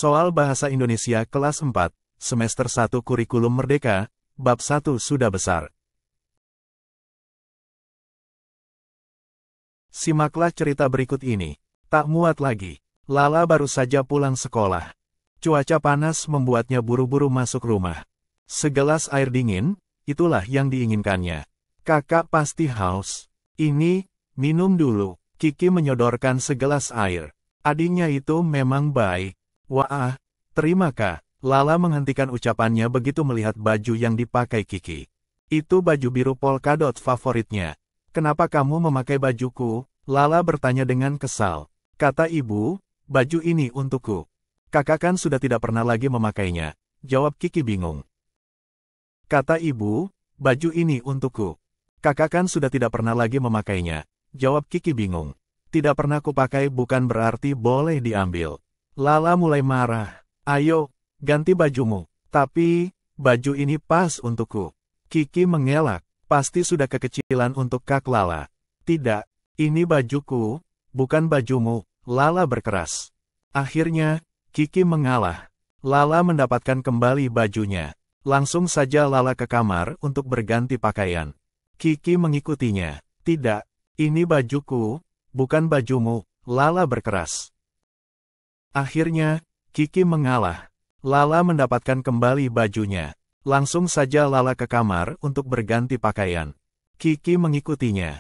Soal Bahasa Indonesia kelas 4, semester 1 Kurikulum Merdeka, bab 1 sudah besar. Simaklah cerita berikut ini. Tak muat lagi. Lala baru saja pulang sekolah. Cuaca panas membuatnya buru-buru masuk rumah. Segelas air dingin, itulah yang diinginkannya. Kakak pasti haus. Ini, minum dulu. Kiki menyodorkan segelas air. Adiknya itu memang baik. Wah, terima Kak. Lala menghentikan ucapannya begitu melihat baju yang dipakai Kiki. Itu baju biru polkadot favoritnya. Kenapa kamu memakai bajuku? Lala bertanya dengan kesal. Kata ibu, baju ini untukku. Kakak kan sudah tidak pernah lagi memakainya. Jawab Kiki bingung. Kata ibu, baju ini untukku. Kakak kan sudah tidak pernah lagi memakainya. Jawab Kiki bingung. Tidak pernah kupakai bukan berarti boleh diambil. Lala mulai marah. Ayo, ganti bajumu. Tapi, baju ini pas untukku. Kiki mengelak. Pasti sudah kekecilan untuk Kak Lala. Tidak, ini bajuku, bukan bajumu. Lala berkeras. Akhirnya, Kiki mengalah. Lala mendapatkan kembali bajunya. Langsung saja Lala ke kamar untuk berganti pakaian. Kiki mengikutinya. Tidak, ini bajuku, bukan bajumu. Lala berkeras. Akhirnya, Kiki mengalah. Lala mendapatkan kembali bajunya. Langsung saja Lala ke kamar untuk berganti pakaian. Kiki mengikutinya.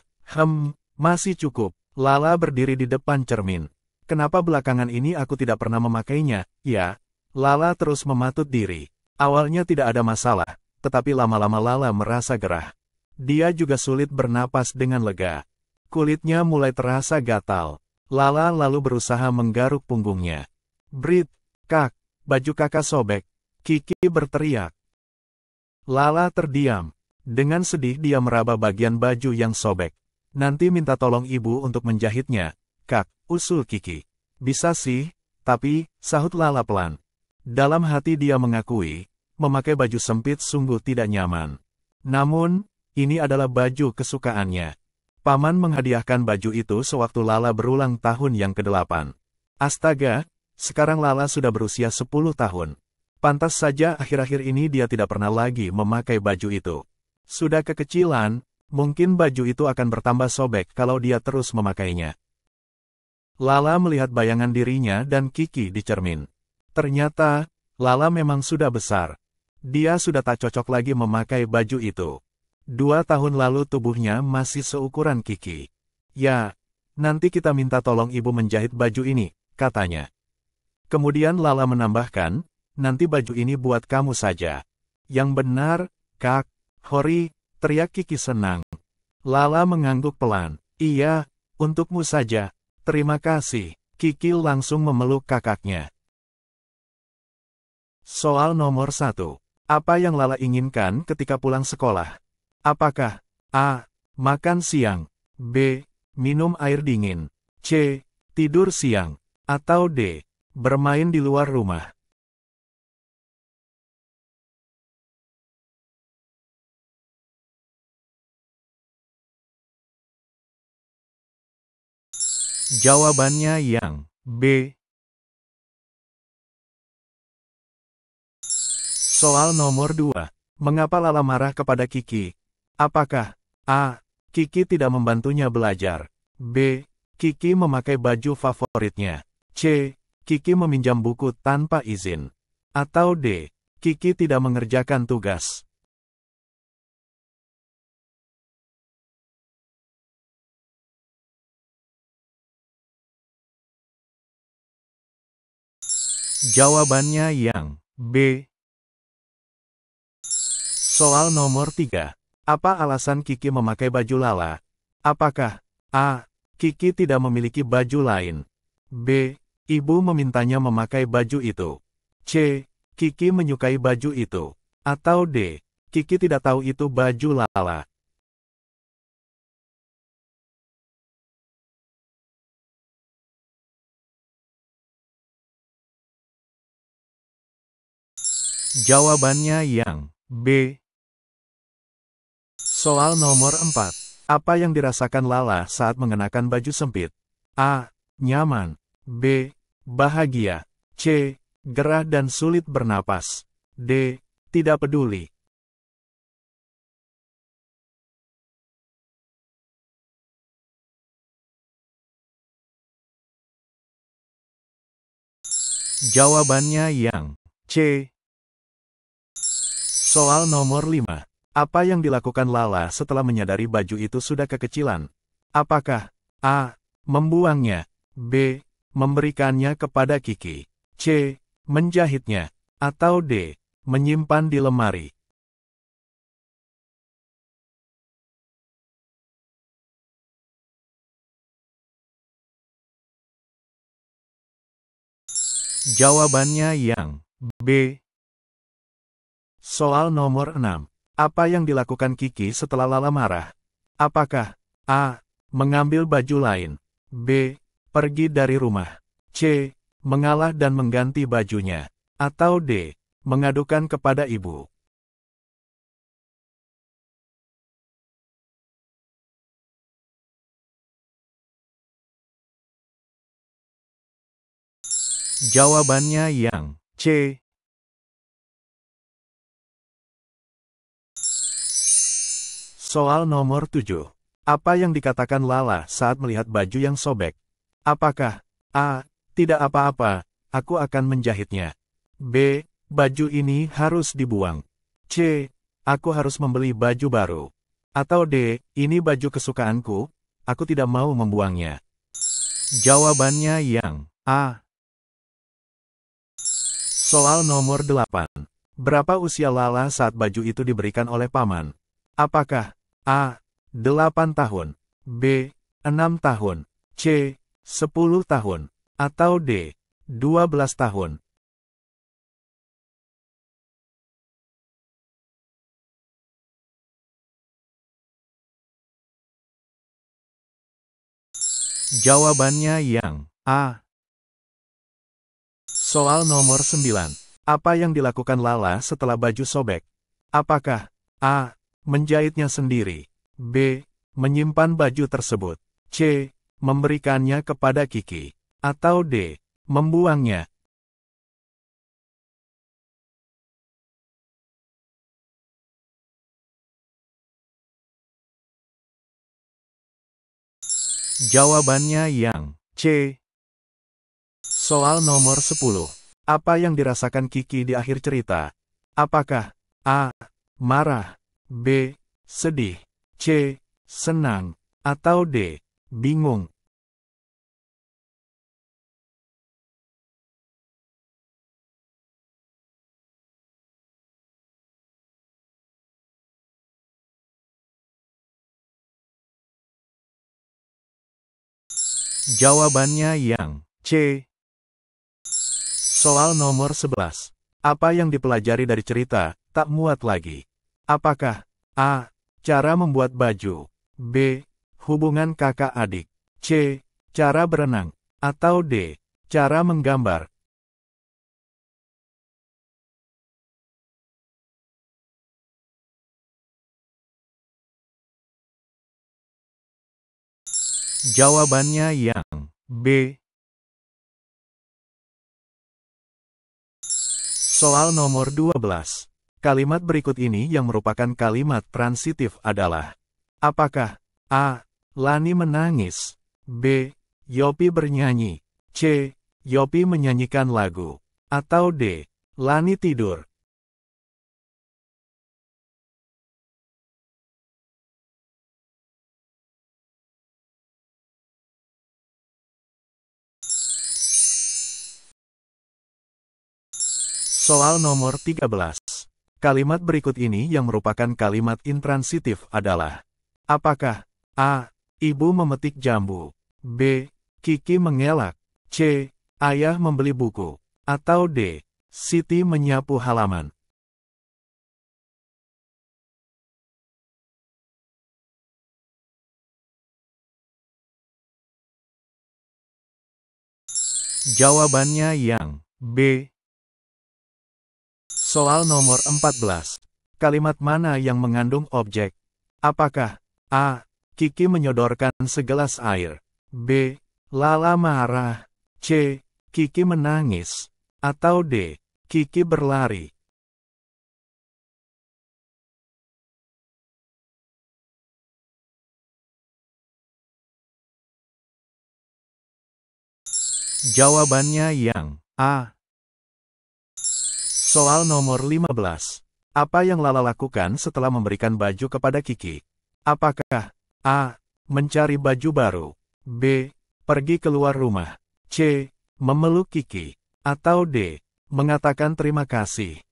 Masih cukup. Lala berdiri di depan cermin. Kenapa belakangan ini aku tidak pernah memakainya, ya? Lala terus mematut diri. Awalnya tidak ada masalah, tetapi lama-lama Lala merasa gerah. Dia juga sulit bernapas dengan lega. Kulitnya mulai terasa gatal. Lala lalu berusaha menggaruk punggungnya. Brit, Kak, baju kakak sobek. Kiki berteriak. Lala terdiam. Dengan sedih dia meraba bagian baju yang sobek. Nanti minta tolong ibu untuk menjahitnya. Kak, usul Kiki. Bisa sih, tapi, sahut Lala pelan. Dalam hati dia mengakui, memakai baju sempit sungguh tidak nyaman. Namun, ini adalah baju kesukaannya. Paman menghadiahkan baju itu sewaktu Lala berulang tahun yang ke-8. Astaga, sekarang Lala sudah berusia 10 tahun. Pantas saja akhir-akhir ini dia tidak pernah lagi memakai baju itu. Sudah kekecilan, mungkin baju itu akan bertambah sobek kalau dia terus memakainya. Lala melihat bayangan dirinya dan Kiki di cermin. Ternyata, Lala memang sudah besar. Dia sudah tak cocok lagi memakai baju itu. 2 tahun lalu tubuhnya masih seukuran Kiki. Ya, nanti kita minta tolong ibu menjahit baju ini, katanya. Kemudian Lala menambahkan, nanti baju ini buat kamu saja. Yang benar, Kak, Hori, teriak Kiki senang. Lala mengangguk pelan. Iya, untukmu saja. Terima kasih. Kiki langsung memeluk kakaknya. Soal nomor 1. Apa yang Lala inginkan ketika pulang sekolah? Apakah A. Makan siang, B. Minum air dingin, C. Tidur siang, atau D. Bermain di luar rumah? Jawabannya yang B. Soal nomor 2. Mengapa Lala marah kepada Kiki? Apakah A. Kiki tidak membantunya belajar, B. Kiki memakai baju favoritnya, C. Kiki meminjam buku tanpa izin, atau D. Kiki tidak mengerjakan tugas? Jawabannya yang B. Soal nomor 3. Apa alasan Kiki memakai baju Lala? Apakah A. Kiki tidak memiliki baju lain, B. Ibu memintanya memakai baju itu, C. Kiki menyukai baju itu, atau D. Kiki tidak tahu itu baju Lala? Jawabannya yang B. Soal nomor 4. Apa yang dirasakan Lala saat mengenakan baju sempit? A. Nyaman, B. Bahagia, C. gerah dan sulit bernapas. D. Tidak peduli. Jawabannya yang C. Soal nomor 5. Apa yang dilakukan Lala setelah menyadari baju itu sudah kekecilan? Apakah A. Membuangnya, B. Memberikannya kepada Kiki, C. Menjahitnya, atau D. Menyimpan di lemari? Jawabannya yang B. Soal nomor 6. Apa yang dilakukan Kiki setelah Lala marah? Apakah A. Mengambil baju lain, B. Pergi dari rumah, C. Mengalah dan mengganti bajunya, atau D. Mengadukan kepada ibu? Jawabannya yang C. Soal nomor 7. Apa yang dikatakan Lala saat melihat baju yang sobek? Apakah A. Tidak apa-apa, aku akan menjahitnya, B. Baju ini harus dibuang, C. Aku harus membeli baju baru, atau D. Ini baju kesukaanku, aku tidak mau membuangnya? Jawabannya yang A. Soal nomor 8. Berapa usia Lala saat baju itu diberikan oleh paman? Apakah A. 8 tahun, B. 6 tahun, C. 10 tahun, atau D. 12 tahun? Jawabannya yang A. Soal nomor 9. Apa yang dilakukan Lala setelah baju sobek? Apakah A. Menjahitnya sendiri, B. Menyimpan baju tersebut, C. Memberikannya kepada Kiki, atau D. Membuangnya? Jawabannya yang C. Soal nomor 10. Apa yang dirasakan Kiki di akhir cerita? Apakah A. Marah, B. Sedih, C. Senang, atau D. Bingung? Jawabannya yang C. Soal nomor 11. Apa yang dipelajari dari cerita Tak Muat Lagi? Apakah A. Cara membuat baju, B. Hubungan kakak adik, C. Cara berenang, atau D. Cara menggambar? Jawabannya yang B. Soal nomor 12. Kalimat berikut ini yang merupakan kalimat transitif adalah: apakah A. Lani menangis, B. Yopi bernyanyi, C. Yopi menyanyikan lagu, atau D. Lani tidur? Soal nomor 13. Kalimat berikut ini yang merupakan kalimat intransitif adalah: apakah A. Ibu memetik jambu, B. Kiki mengelak, C. Ayah membeli buku, atau D. Siti menyapu halaman? Jawabannya yang B. Soal nomor 14. Kalimat mana yang mengandung objek? Apakah A. Kiki menyodorkan segelas air, B. Lala marah, C. Kiki menangis, Atau D. Kiki berlari. Jawabannya yang A. Soal nomor 15. Apa yang Lala lakukan setelah memberikan baju kepada Kiki? Apakah A. Mencari baju baru, B. Pergi keluar rumah, C. Memeluk Kiki, atau D. Mengatakan terima kasih?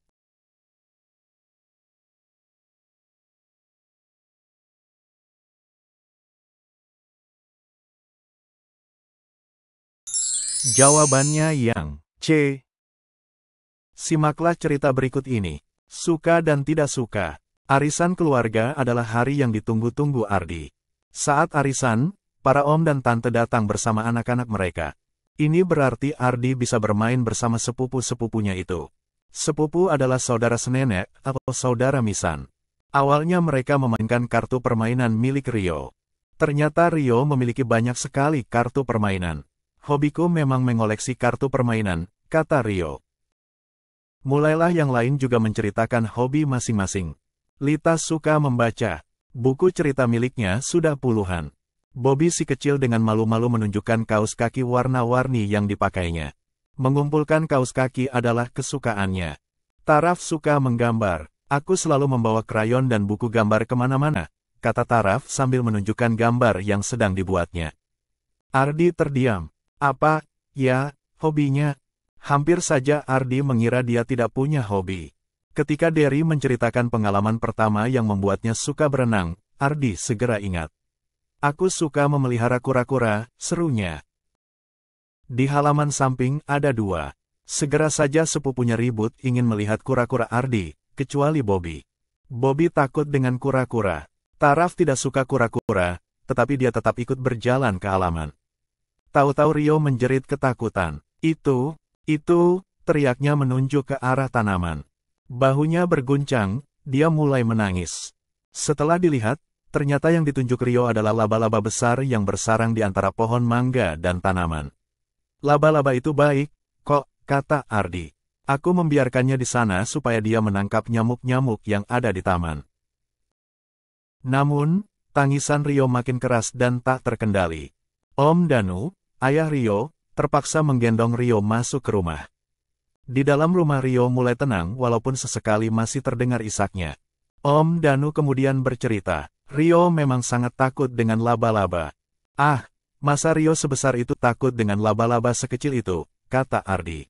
Jawabannya yang C. Simaklah cerita berikut ini. Suka dan tidak suka. Arisan keluarga adalah hari yang ditunggu-tunggu Ardi. Saat arisan, para om dan tante datang bersama anak-anak mereka. Ini berarti Ardi bisa bermain bersama sepupu-sepupunya itu. Sepupu adalah saudara senenek atau saudara misan. Awalnya mereka memainkan kartu permainan milik Rio. Ternyata Rio memiliki banyak sekali kartu permainan. Hobiku memang mengoleksi kartu permainan, kata Rio. Mulailah yang lain juga menceritakan hobi masing-masing. Lita suka membaca. Buku cerita miliknya sudah puluhan. Bobby si kecil dengan malu-malu menunjukkan kaos kaki warna-warni yang dipakainya. Mengumpulkan kaos kaki adalah kesukaannya. Taraf suka menggambar. Aku selalu membawa krayon dan buku gambar kemana-mana, kata Taraf sambil menunjukkan gambar yang sedang dibuatnya. Ardi terdiam. Apa, ya, hobinya? Hampir saja Ardi mengira dia tidak punya hobi. Ketika Derry menceritakan pengalaman pertama yang membuatnya suka berenang, Ardi segera ingat. Aku suka memelihara kura-kura, serunya. Di halaman samping ada dua. Segera saja sepupunya ribut ingin melihat kura-kura Ardi, kecuali Bobby. Bobby takut dengan kura-kura. Taraf tidak suka kura-kura, tetapi dia tetap ikut berjalan ke halaman. Tahu-tahu Rio menjerit ketakutan. Itu, teriaknya menunjuk ke arah tanaman. Bahunya berguncang, dia mulai menangis. Setelah dilihat, ternyata yang ditunjuk Rio adalah laba-laba besar yang bersarang di antara pohon mangga dan tanaman. Laba-laba itu baik, kok, kata Ardi. Aku membiarkannya di sana supaya dia menangkap nyamuk-nyamuk yang ada di taman. Namun, tangisan Rio makin keras dan tak terkendali. Om Danu, ayah Rio, terpaksa menggendong Rio masuk ke rumah. Di dalam rumah Rio mulai tenang walaupun sesekali masih terdengar isaknya. Om Danu kemudian bercerita, Rio memang sangat takut dengan laba-laba. Ah, masa Rio sebesar itu takut dengan laba-laba sekecil itu, kata Ardi.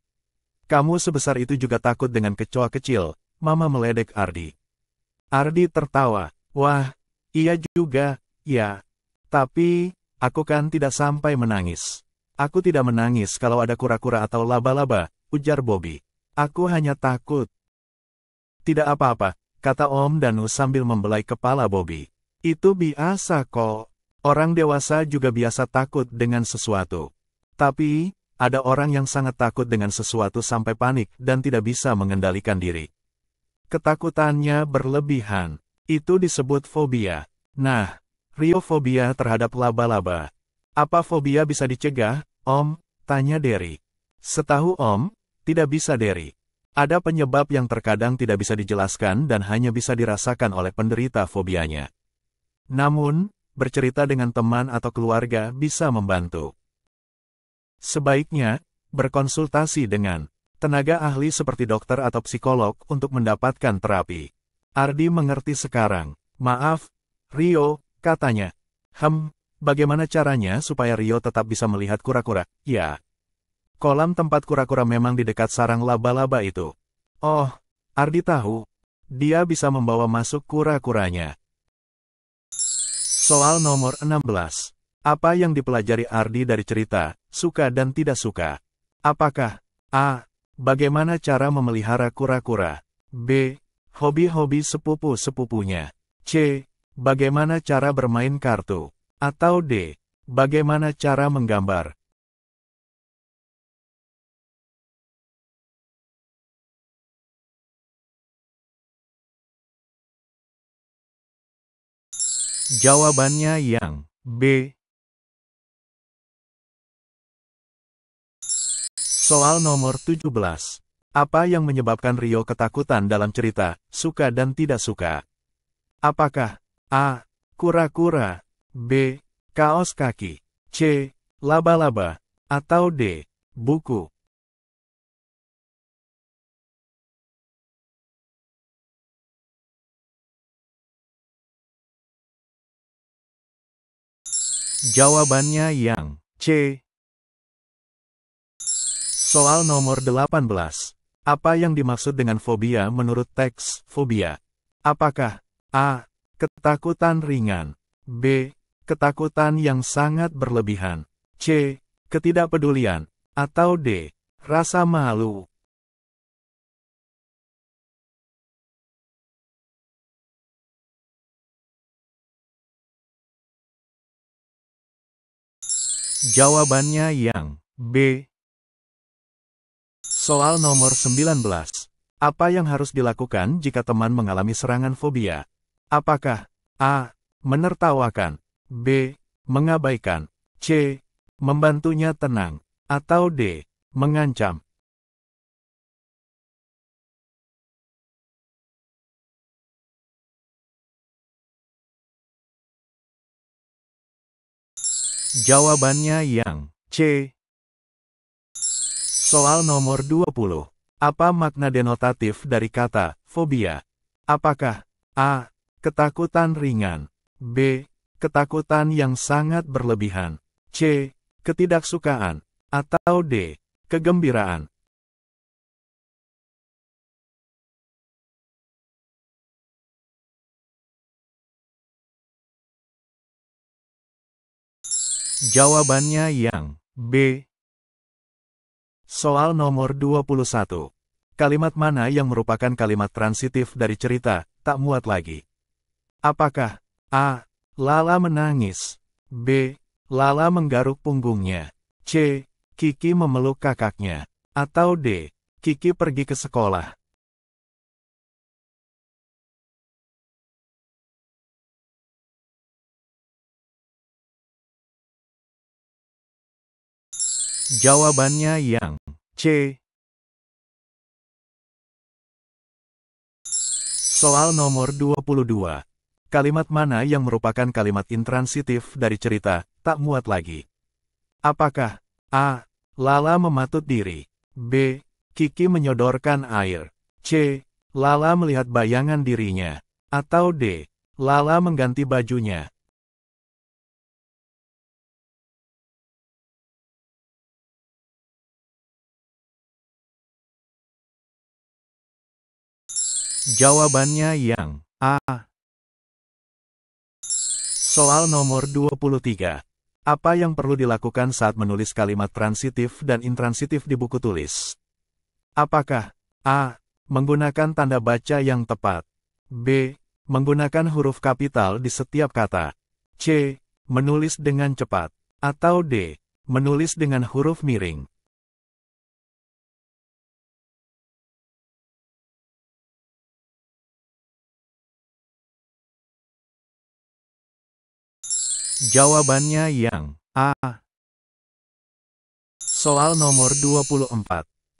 Kamu sebesar itu juga takut dengan kecoa kecil, Mama meledek Ardi. Ardi tertawa, wah, iya juga, ya. Tapi, aku kan tidak sampai menangis. Aku tidak menangis kalau ada kura-kura atau laba-laba, ujar Bobby. Aku hanya takut. Tidak apa-apa, kata Om Danu sambil membelai kepala Bobby. Itu biasa kok. Orang dewasa juga biasa takut dengan sesuatu. Tapi, ada orang yang sangat takut dengan sesuatu sampai panik dan tidak bisa mengendalikan diri. Ketakutannya berlebihan. Itu disebut fobia. Nah, Rio fobia terhadap laba-laba. Apa fobia bisa dicegah, Om? Tanya Derry. Setahu Om, tidak bisa Derry. Ada penyebab yang terkadang tidak bisa dijelaskan dan hanya bisa dirasakan oleh penderita fobianya. Namun, bercerita dengan teman atau keluarga bisa membantu. Sebaiknya, berkonsultasi dengan tenaga ahli seperti dokter atau psikolog untuk mendapatkan terapi. Ardi mengerti sekarang. Maaf, Rio, katanya. Bagaimana caranya supaya Rio tetap bisa melihat kura-kura? Ya. Kolam tempat kura-kura memang di dekat sarang laba-laba itu. Oh, Ardi tahu. Dia bisa membawa masuk kura-kuranya. Soal nomor 16. Apa yang dipelajari Ardi dari cerita, suka dan tidak suka? Apakah A. Bagaimana cara memelihara kura-kura? B. Hobi-hobi sepupu-sepupunya? C. Bagaimana cara bermain kartu? Atau D. Bagaimana cara menggambar? Jawabannya yang B. Soal nomor 17. Apa yang menyebabkan Rio ketakutan dalam cerita, suka dan tidak suka? Apakah A. Kura-kura, B. Kaos kaki, C. Laba-laba, atau D. Buku? Jawabannya yang C. Soal nomor 18. Apa yang dimaksud dengan fobia menurut teks fobia? Apakah A. Ketakutan ringan, B. Ketakutan yang sangat berlebihan, C. Ketidakpedulian, atau D. Rasa malu? Jawabannya yang B. Soal nomor 19. Apa yang harus dilakukan jika teman mengalami serangan fobia? Apakah A. Menertawakan, B. Mengabaikan, C. Membantunya tenang, atau D. Mengancam? Jawabannya yang C. Soal nomor 20. Apa makna denotatif dari kata fobia? Apakah A. Ketakutan ringan, B. Ketakutan yang sangat berlebihan, C. Ketidaksukaan, atau D. Kegembiraan? Jawabannya yang B. Soal nomor 21. Kalimat mana yang merupakan kalimat transitif dari cerita, tak muat lagi? Apakah A. Lala menangis, B. Lala menggaruk punggungnya, C. Kiki memeluk kakaknya, atau D. Kiki pergi ke sekolah? Jawabannya yang C. Soal nomor 22. Kalimat mana yang merupakan kalimat intransitif dari cerita, tak muat lagi? Apakah A. Lala mematut diri, B. Kiki menyodorkan air, C. Lala melihat bayangan dirinya, atau D. Lala mengganti bajunya? Jawabannya yang A. Soal nomor 23. Apa yang perlu dilakukan saat menulis kalimat transitif dan intransitif di buku tulis? Apakah A. Menggunakan tanda baca yang tepat, B. Menggunakan huruf kapital di setiap kata, C. Menulis dengan cepat, atau D. Menulis dengan huruf miring? Jawabannya yang A. Soal nomor 24.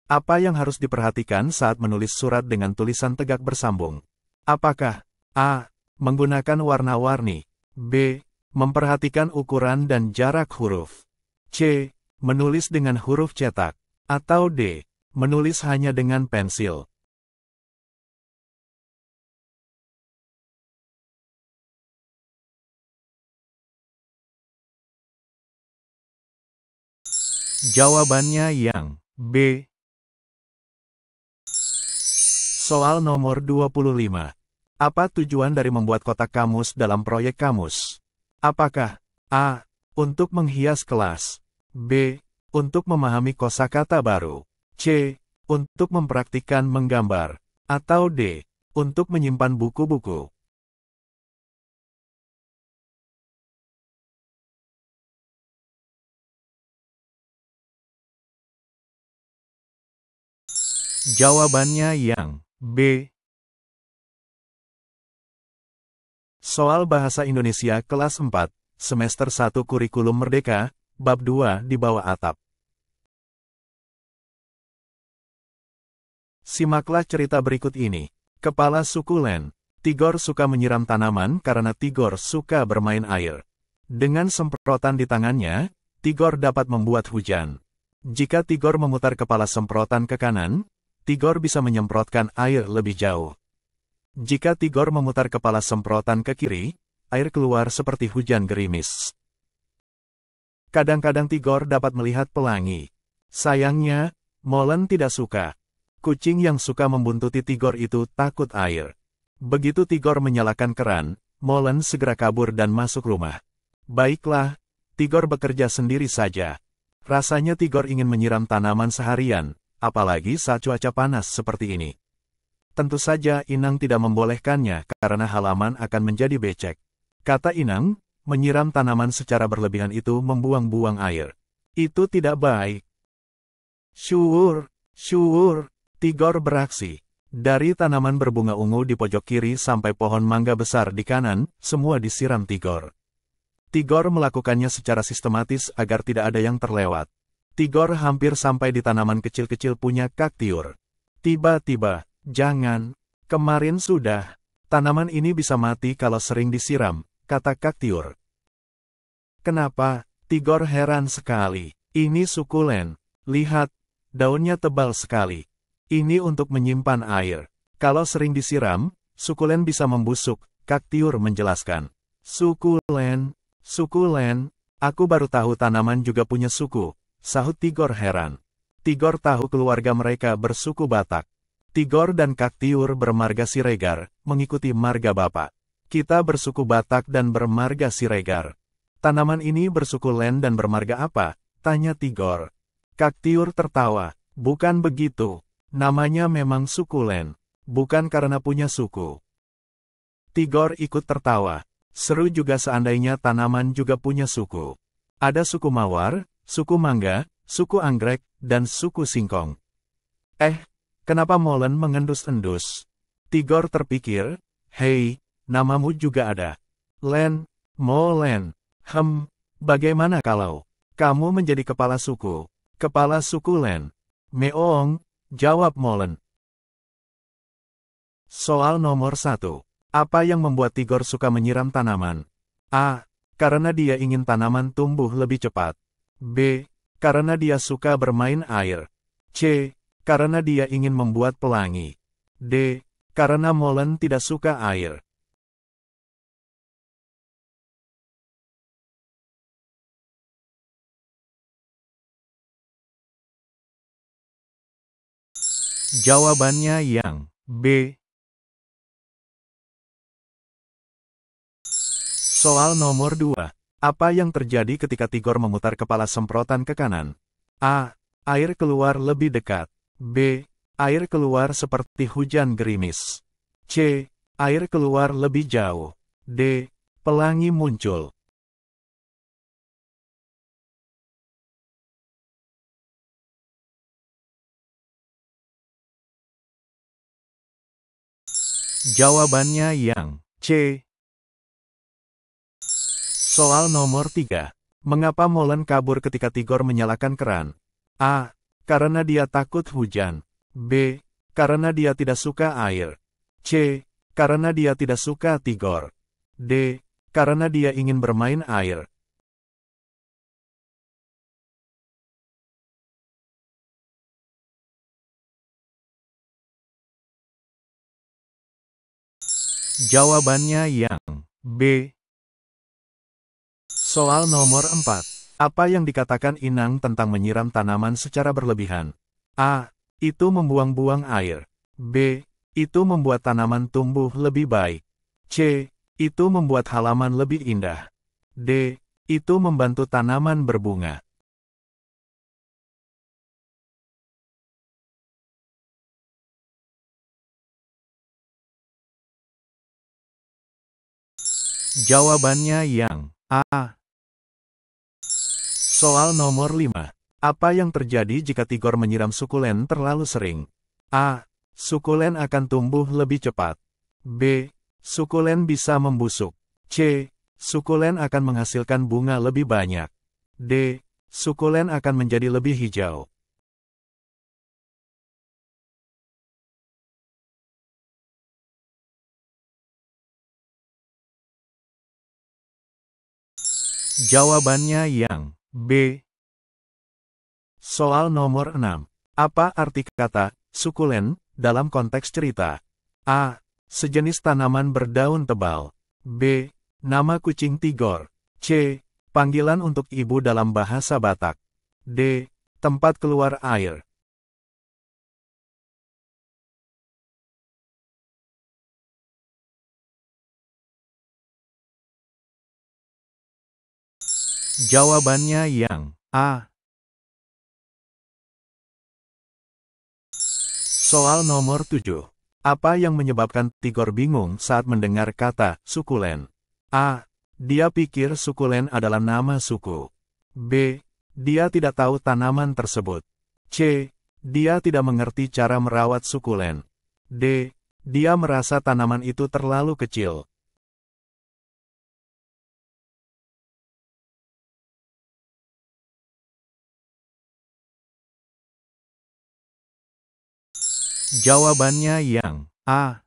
Apa yang harus diperhatikan saat menulis surat dengan tulisan tegak bersambung? Apakah A. Menggunakan warna-warni, B. Memperhatikan ukuran dan jarak huruf, C. Menulis dengan huruf cetak, atau D. Menulis hanya dengan pensil? Jawabannya yang B. Soal nomor 25. Apa tujuan dari membuat kotak kamus dalam proyek kamus? Apakah A. Untuk menghias kelas, B. Untuk memahami kosakata baru, C. Untuk mempraktikkan menggambar, atau D. Untuk menyimpan buku-buku? Jawabannya yang B. Soal Bahasa Indonesia kelas 4, semester 1 Kurikulum Merdeka, bab 2 di bawah atap. Simaklah cerita berikut ini. Kepala sukulen. Tigor suka menyiram tanaman karena Tigor suka bermain air. Dengan semprotan di tangannya, Tigor dapat membuat hujan. Jika Tigor memutar kepala semprotan ke kanan, Tigor bisa menyemprotkan air lebih jauh. Jika Tigor memutar kepala semprotan ke kiri, air keluar seperti hujan gerimis. Kadang-kadang Tigor dapat melihat pelangi. Sayangnya, Molen tidak suka. Kucing yang suka membuntuti Tigor itu takut air. Begitu Tigor menyalakan keran, Molen segera kabur dan masuk rumah. Baiklah, Tigor bekerja sendiri saja. Rasanya Tigor ingin menyiram tanaman seharian, apalagi saat cuaca panas seperti ini. Tentu saja Inang tidak membolehkannya karena halaman akan menjadi becek. Kata Inang, menyiram tanaman secara berlebihan itu membuang-buang air. Itu tidak baik. Syur, Tigor beraksi. Dari tanaman berbunga ungu di pojok kiri sampai pohon mangga besar di kanan, semua disiram Tigor. Tigor melakukannya secara sistematis agar tidak ada yang terlewat. Tigor hampir sampai di tanaman kecil-kecil punya Kaktiur. Tiba-tiba, jangan, kemarin sudah. Tanaman ini bisa mati kalau sering disiram, kata Kaktiur. Kenapa? Tigor heran sekali. Ini sukulen. Lihat, daunnya tebal sekali. Ini untuk menyimpan air. Kalau sering disiram, sukulen bisa membusuk, Kaktiur menjelaskan. Sukulen, aku baru tahu tanaman juga punya suku, sahut Tigor heran. Tigor tahu keluarga mereka bersuku Batak. Tigor dan Kaktiur bermarga Siregar, mengikuti marga bapak. Kita bersuku Batak dan bermarga Siregar. Tanaman ini bersuku Len dan bermarga apa? Tanya Tigor. Kaktiur tertawa. Bukan begitu. Namanya memang sukulen. Bukan karena punya suku. Tigor ikut tertawa. Seru juga seandainya tanaman juga punya suku. Ada suku Mawar, suku Mangga, suku Anggrek, dan suku Singkong. Kenapa Molen mengendus-endus? Tigor terpikir, hei, namamu juga ada. Len, Molen. Bagaimana kalau kamu menjadi kepala suku? Kepala suku Len. Meong, jawab Molen. Soal nomor 1. Apa yang membuat Tigor suka menyiram tanaman? A. Karena dia ingin tanaman tumbuh lebih cepat. B. Karena dia suka bermain air. C. Karena dia ingin membuat pelangi. D. Karena Molen tidak suka air. Jawabannya yang B. Soal nomor 2. Apa yang terjadi ketika Tigor memutar kepala semprotan ke kanan? A. Air keluar lebih dekat. B. Air keluar seperti hujan gerimis. C. Air keluar lebih jauh. D. Pelangi muncul. Jawabannya yang C. Soal nomor 3. Mengapa Molen kabur ketika Tigor menyalakan keran? A. Karena dia takut hujan. B. Karena dia tidak suka air. C. Karena dia tidak suka Tigor. D. Karena dia ingin bermain air. Jawabannya yang B. Soal nomor 4. Apa yang dikatakan Inang tentang menyiram tanaman secara berlebihan? A. Itu membuang-buang air. B. Itu membuat tanaman tumbuh lebih baik. C. Itu membuat halaman lebih indah. D. Itu membantu tanaman berbunga. Jawabannya yang A. Soal nomor 5. Apa yang terjadi jika Tigor menyiram sukulen terlalu sering? A. Sukulen akan tumbuh lebih cepat. B. Sukulen bisa membusuk. C. Sukulen akan menghasilkan bunga lebih banyak. D. Sukulen akan menjadi lebih hijau. Jawabannya yang B. Soal nomor 6. Apa arti kata sukulen dalam konteks cerita? A. Sejenis tanaman berdaun tebal. B. Nama kucing Tigor. C. Panggilan untuk ibu dalam bahasa Batak. D. Tempat keluar air. Jawabannya yang A. Soal nomor 7. Apa yang menyebabkan Tigor bingung saat mendengar kata sukulen? A. Dia pikir sukulen adalah nama suku. B. Dia tidak tahu tanaman tersebut. C. Dia tidak mengerti cara merawat sukulen. D. Dia merasa tanaman itu terlalu kecil. Jawabannya yang A.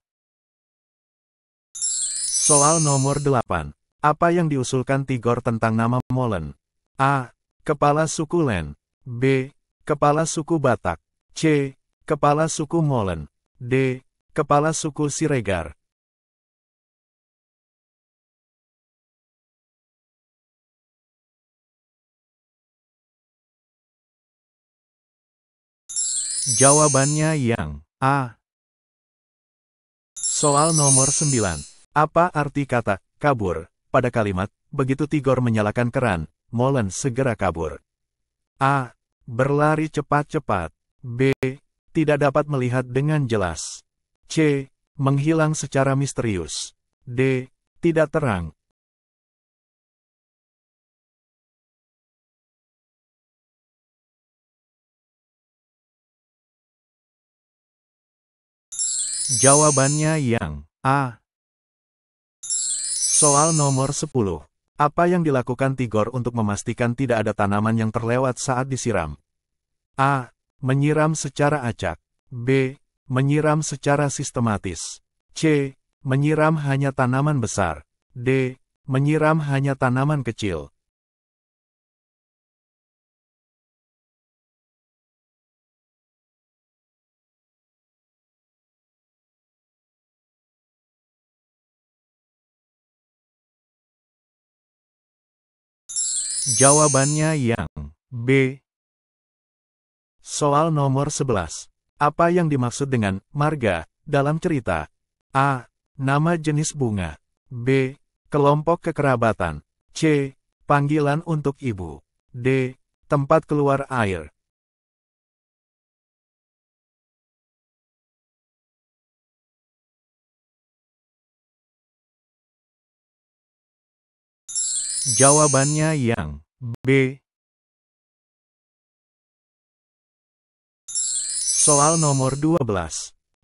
Soal nomor 8. Apa yang diusulkan Tigor tentang nama molen? A. Kepala suku Len. B. Kepala suku Batak. C. Kepala suku Molen. D. Kepala suku Siregar. Jawabannya yang A. Soal nomor 9. Apa arti kata kabur pada kalimat begitu Tigor menyalakan keran, molen segera kabur? A. Berlari cepat-cepat. B. Tidak dapat melihat dengan jelas. C. Menghilang secara misterius. D. Tidak terang. Jawabannya yang A. Soal nomor 10. Apa yang dilakukan Tigor untuk memastikan tidak ada tanaman yang terlewat saat disiram? A. Menyiram secara acak. B. Menyiram secara sistematis. C. Menyiram hanya tanaman besar. D. Menyiram hanya tanaman kecil. Jawabannya yang B. Soal nomor 11. Apa yang dimaksud dengan marga dalam cerita? A. Nama jenis bunga. B. Kelompok kekerabatan. C. Panggilan untuk ibu. D. Tempat keluar air. Jawabannya yang B. Soal nomor 12.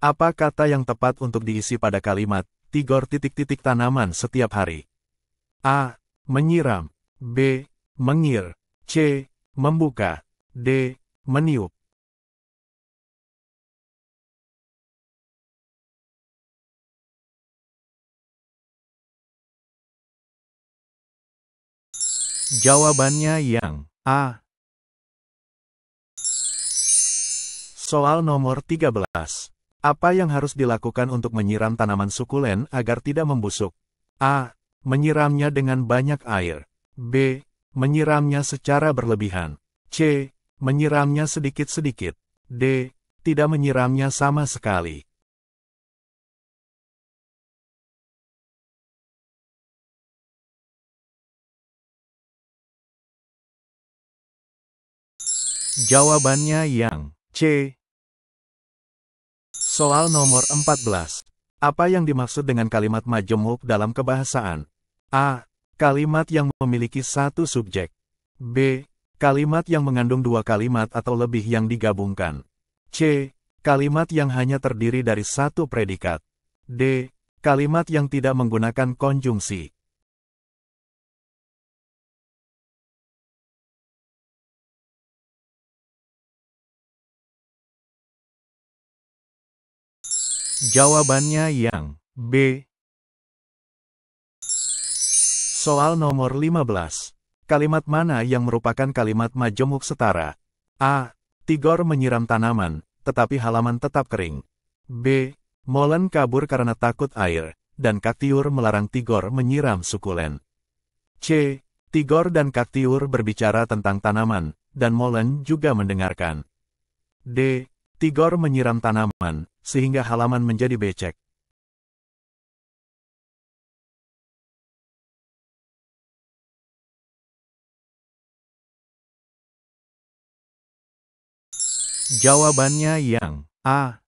Apa kata yang tepat untuk diisi pada kalimat Tigor titik-titik tanaman setiap hari? A. Menyiram. B. Mengir. C. Membuka. D. Meniup. Jawabannya yang A. Soal nomor 13. Apa yang harus dilakukan untuk menyiram tanaman sukulen agar tidak membusuk? A. Menyiramnya dengan banyak air. B. Menyiramnya secara berlebihan. C. Menyiramnya sedikit-sedikit. D. Tidak menyiramnya sama sekali. Jawabannya yang C. Soal nomor 14. Apa yang dimaksud dengan kalimat majemuk dalam kebahasaan? A. Kalimat yang memiliki satu subjek. B. Kalimat yang mengandung dua kalimat atau lebih yang digabungkan. C. Kalimat yang hanya terdiri dari satu predikat. D. Kalimat yang tidak menggunakan konjungsi. Jawabannya yang B. Soal nomor 15. Kalimat mana yang merupakan kalimat majemuk setara? A. Tigor menyiram tanaman, tetapi halaman tetap kering. B. Molen kabur karena takut air, dan Kaktiur melarang Tigor menyiram sukulen. C. Tigor dan Kaktiur berbicara tentang tanaman, dan Molen juga mendengarkan. D. Tigor menyiram tanaman, sehingga halaman menjadi becek. Jawabannya yang A.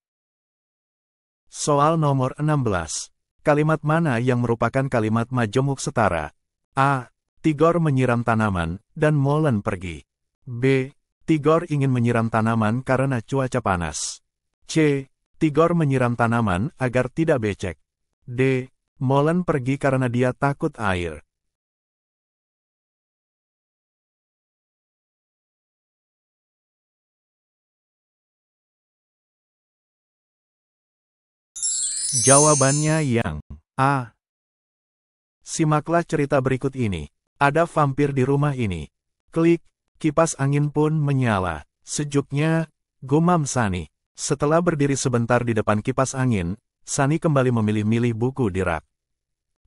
Soal nomor 16. Kalimat mana yang merupakan kalimat majemuk setara? A. Tigor menyiram tanaman, dan Molen pergi. B. Tigor ingin menyiram tanaman karena cuaca panas. C. Tigor menyiram tanaman agar tidak becek. D. Molen pergi karena dia takut air. Jawabannya yang A. Simaklah cerita berikut ini. Ada vampir di rumah ini. Klik, kipas angin pun menyala. Sejuknya, gumam Sunny. Setelah berdiri sebentar di depan kipas angin, Sunny kembali memilih-milih buku di rak.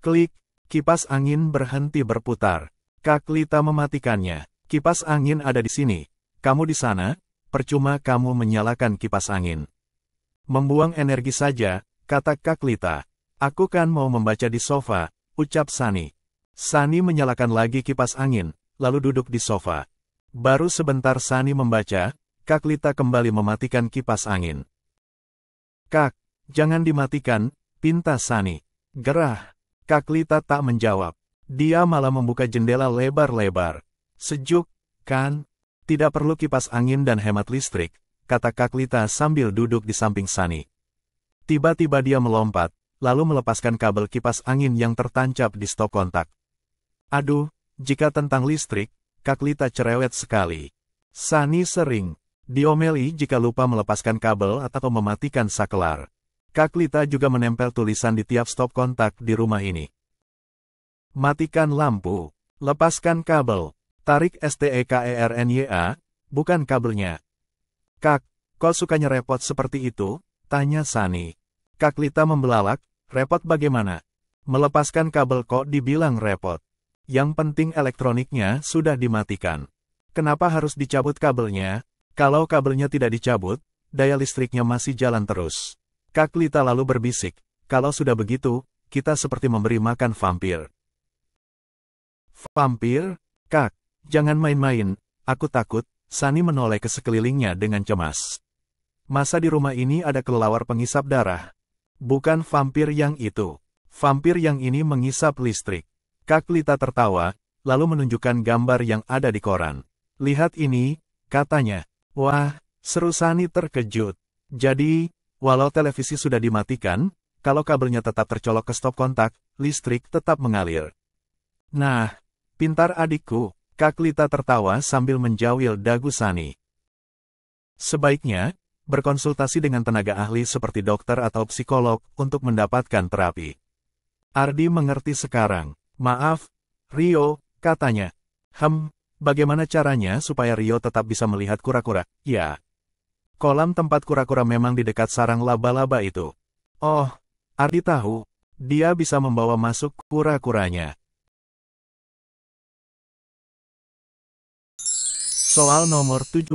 Klik, kipas angin berhenti berputar. Kak Lita mematikannya. Kipas angin ada di sini. Kamu di sana, percuma kamu menyalakan kipas angin. Membuang energi saja, kata Kak Lita. Aku kan mau membaca di sofa, ucap Sunny. Sunny menyalakan lagi kipas angin, lalu duduk di sofa. Baru sebentar Sunny membaca, Kak Lita kembali mematikan kipas angin. Kak, jangan dimatikan, pinta Sunny. Gerah. Kak Lita tak menjawab. Dia malah membuka jendela lebar-lebar. Sejuk, kan? Tidak perlu kipas angin dan hemat listrik, kata Kak Lita sambil duduk di samping Sunny. Tiba-tiba dia melompat, lalu melepaskan kabel kipas angin yang tertancap di stop kontak. Aduh, jika tentang listrik, Kak Lita cerewet sekali. Sunny sering diomeli jika lupa melepaskan kabel atau mematikan saklar. Kak Lita juga menempel tulisan di tiap stop kontak di rumah ini. Matikan lampu, lepaskan kabel, tarik STEKERNYA, bukan kabelnya. Kak, kok sukanya repot seperti itu? Tanya Sunny. Kak Lita membelalak, repot bagaimana? Melepaskan kabel kok dibilang repot. Yang penting elektroniknya sudah dimatikan. Kenapa harus dicabut kabelnya? Kalau kabelnya tidak dicabut, daya listriknya masih jalan terus. Kak Lita lalu berbisik, kalau sudah begitu, kita seperti memberi makan vampir. Vampir? Kak, jangan main-main, aku takut. Sunny menoleh ke sekelilingnya dengan cemas. Masa di rumah ini ada kelelawar pengisap darah? Bukan vampir yang itu. Vampir yang ini mengisap listrik. Kak Lita tertawa, lalu menunjukkan gambar yang ada di koran. Lihat ini, katanya. Wah, seru Sunny terkejut. Jadi, walau televisi sudah dimatikan, kalau kabelnya tetap tercolok ke stop kontak, listrik tetap mengalir. Nah, pintar adikku, Kak Lita tertawa sambil menjawil dagu Sunny. Sebaiknya, berkonsultasi dengan tenaga ahli seperti dokter atau psikolog untuk mendapatkan terapi. Ardi mengerti sekarang. Maaf, Rio, katanya. Bagaimana caranya supaya Rio tetap bisa melihat kura-kura? Ya. Kolam tempat kura-kura memang di dekat sarang laba-laba itu. Oh, Ardi tahu. Dia bisa membawa masuk kura-kuranya. Soal nomor 17.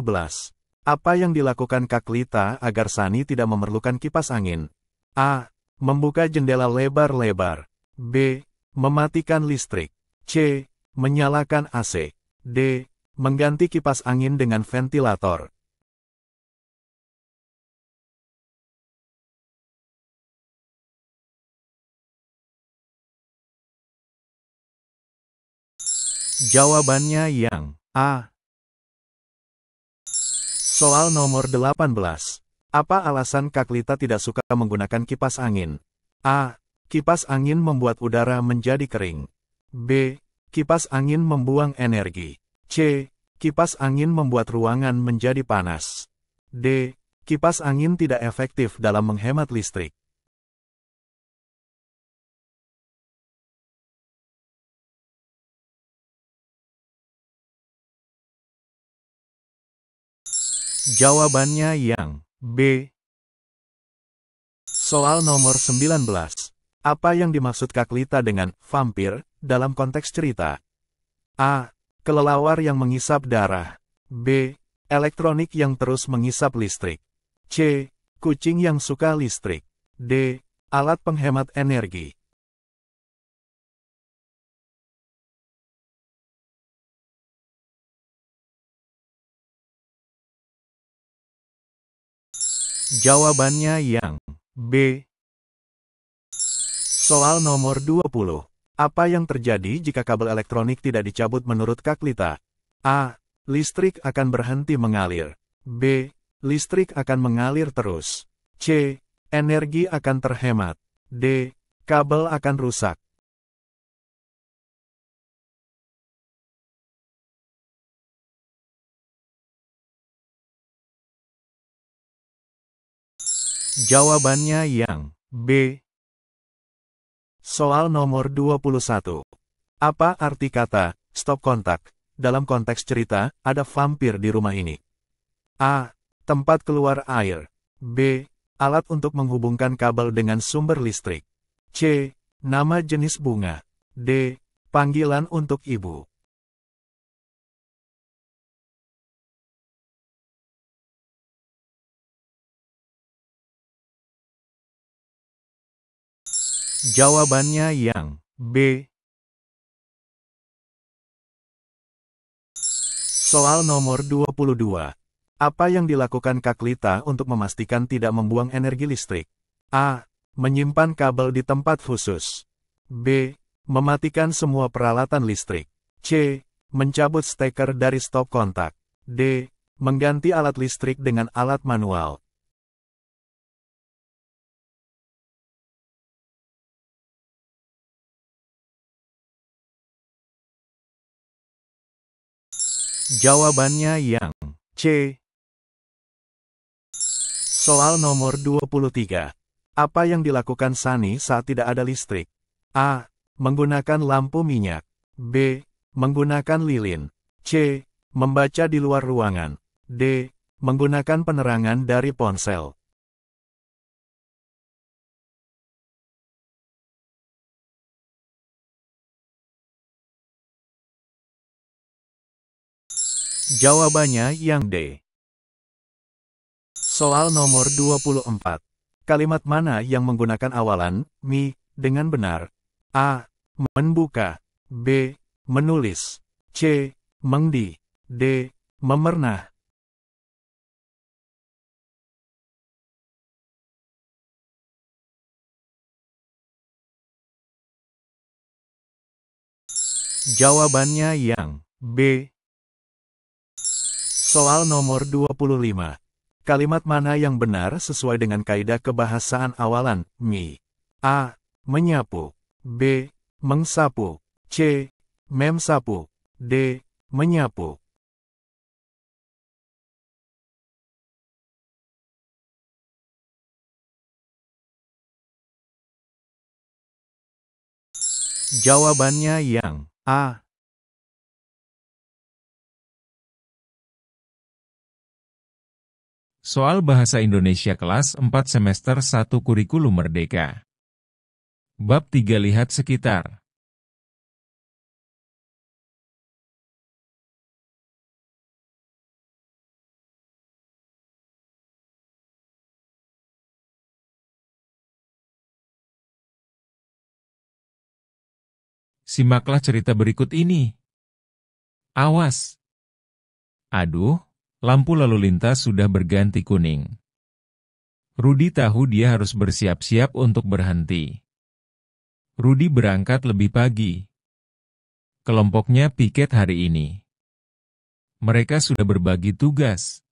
Apa yang dilakukan Kak Lita agar Sunny tidak memerlukan kipas angin? A. Membuka jendela lebar-lebar. B. Mematikan listrik. C. Menyalakan AC. D. Mengganti kipas angin dengan ventilator. Jawabannya yang A. Soal nomor 18. Apa alasan Kak Lita tidak suka menggunakan kipas angin? A. Kipas angin membuat udara menjadi kering. B. Kipas angin membuang energi. C. Kipas angin membuat ruangan menjadi panas. D. Kipas angin tidak efektif dalam menghemat listrik. Jawabannya yang B. Soal nomor 19. Apa yang dimaksud Kak Lita dengan vampir dalam konteks cerita? A. Kelelawar yang mengisap darah. B. Elektronik yang terus mengisap listrik. C. Kucing yang suka listrik. D. Alat penghemat energi. Jawabannya yang B. Soal nomor 20. Apa yang terjadi jika kabel elektronik tidak dicabut menurut Kak Lita? A. Listrik akan berhenti mengalir. B. Listrik akan mengalir terus. C. Energi akan terhemat. D. Kabel akan rusak. Jawabannya yang B. Soal nomor 21. Apa arti kata stop kontak? Dalam konteks cerita, ada vampir di rumah ini. A. Tempat keluar air. B. Alat untuk menghubungkan kabel dengan sumber listrik. C. Nama jenis bunga. D. Panggilan untuk ibu. Jawabannya yang B. Soal nomor 22. Apa yang dilakukan Kak Lita untuk memastikan tidak membuang energi listrik? A. Menyimpan kabel di tempat khusus. B. Mematikan semua peralatan listrik. C. Mencabut steker dari stop kontak. D. Mengganti alat listrik dengan alat manual. Jawabannya yang C. Soal nomor 23. Apa yang dilakukan Sani saat tidak ada listrik? A. Menggunakan lampu minyak. B. Menggunakan lilin. C. Membaca di luar ruangan. D. Menggunakan penerangan dari ponsel. Jawabannya yang D. Soal nomor 24. Kalimat mana yang menggunakan awalan mi dengan benar? A. Membuka. B. Menulis. C. Mengdi. D. Memernah. Jawabannya yang B. Soal nomor 25. Kalimat mana yang benar sesuai dengan kaidah kebahasaan awalan mi? A. Menyapu. B. Mengsapu. C. Memsapu. D. Menyapu. Jawabannya yang A. Soal Bahasa Indonesia kelas 4 semester 1 Kurikulum Merdeka. Bab 3 Lihat sekitar. Simaklah cerita berikut ini. Awas! Aduh! Lampu lalu lintas sudah berganti kuning. Rudi tahu dia harus bersiap-siap untuk berhenti. Rudi berangkat lebih pagi. Kelompoknya piket hari ini. Mereka sudah berbagi tugas.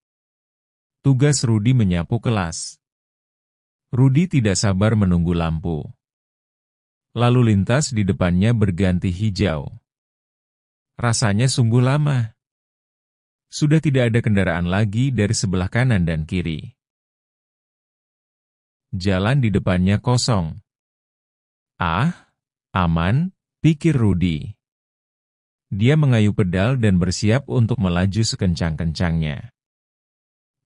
Tugas Rudi menyapu kelas. Rudi tidak sabar menunggu lampu. Lalu lintas di depannya berganti hijau. Rasanya sungguh lama. Sudah tidak ada kendaraan lagi dari sebelah kanan dan kiri. Jalan di depannya kosong. Ah, aman, pikir Rudi. Dia mengayuh pedal dan bersiap untuk melaju sekencang-kencangnya.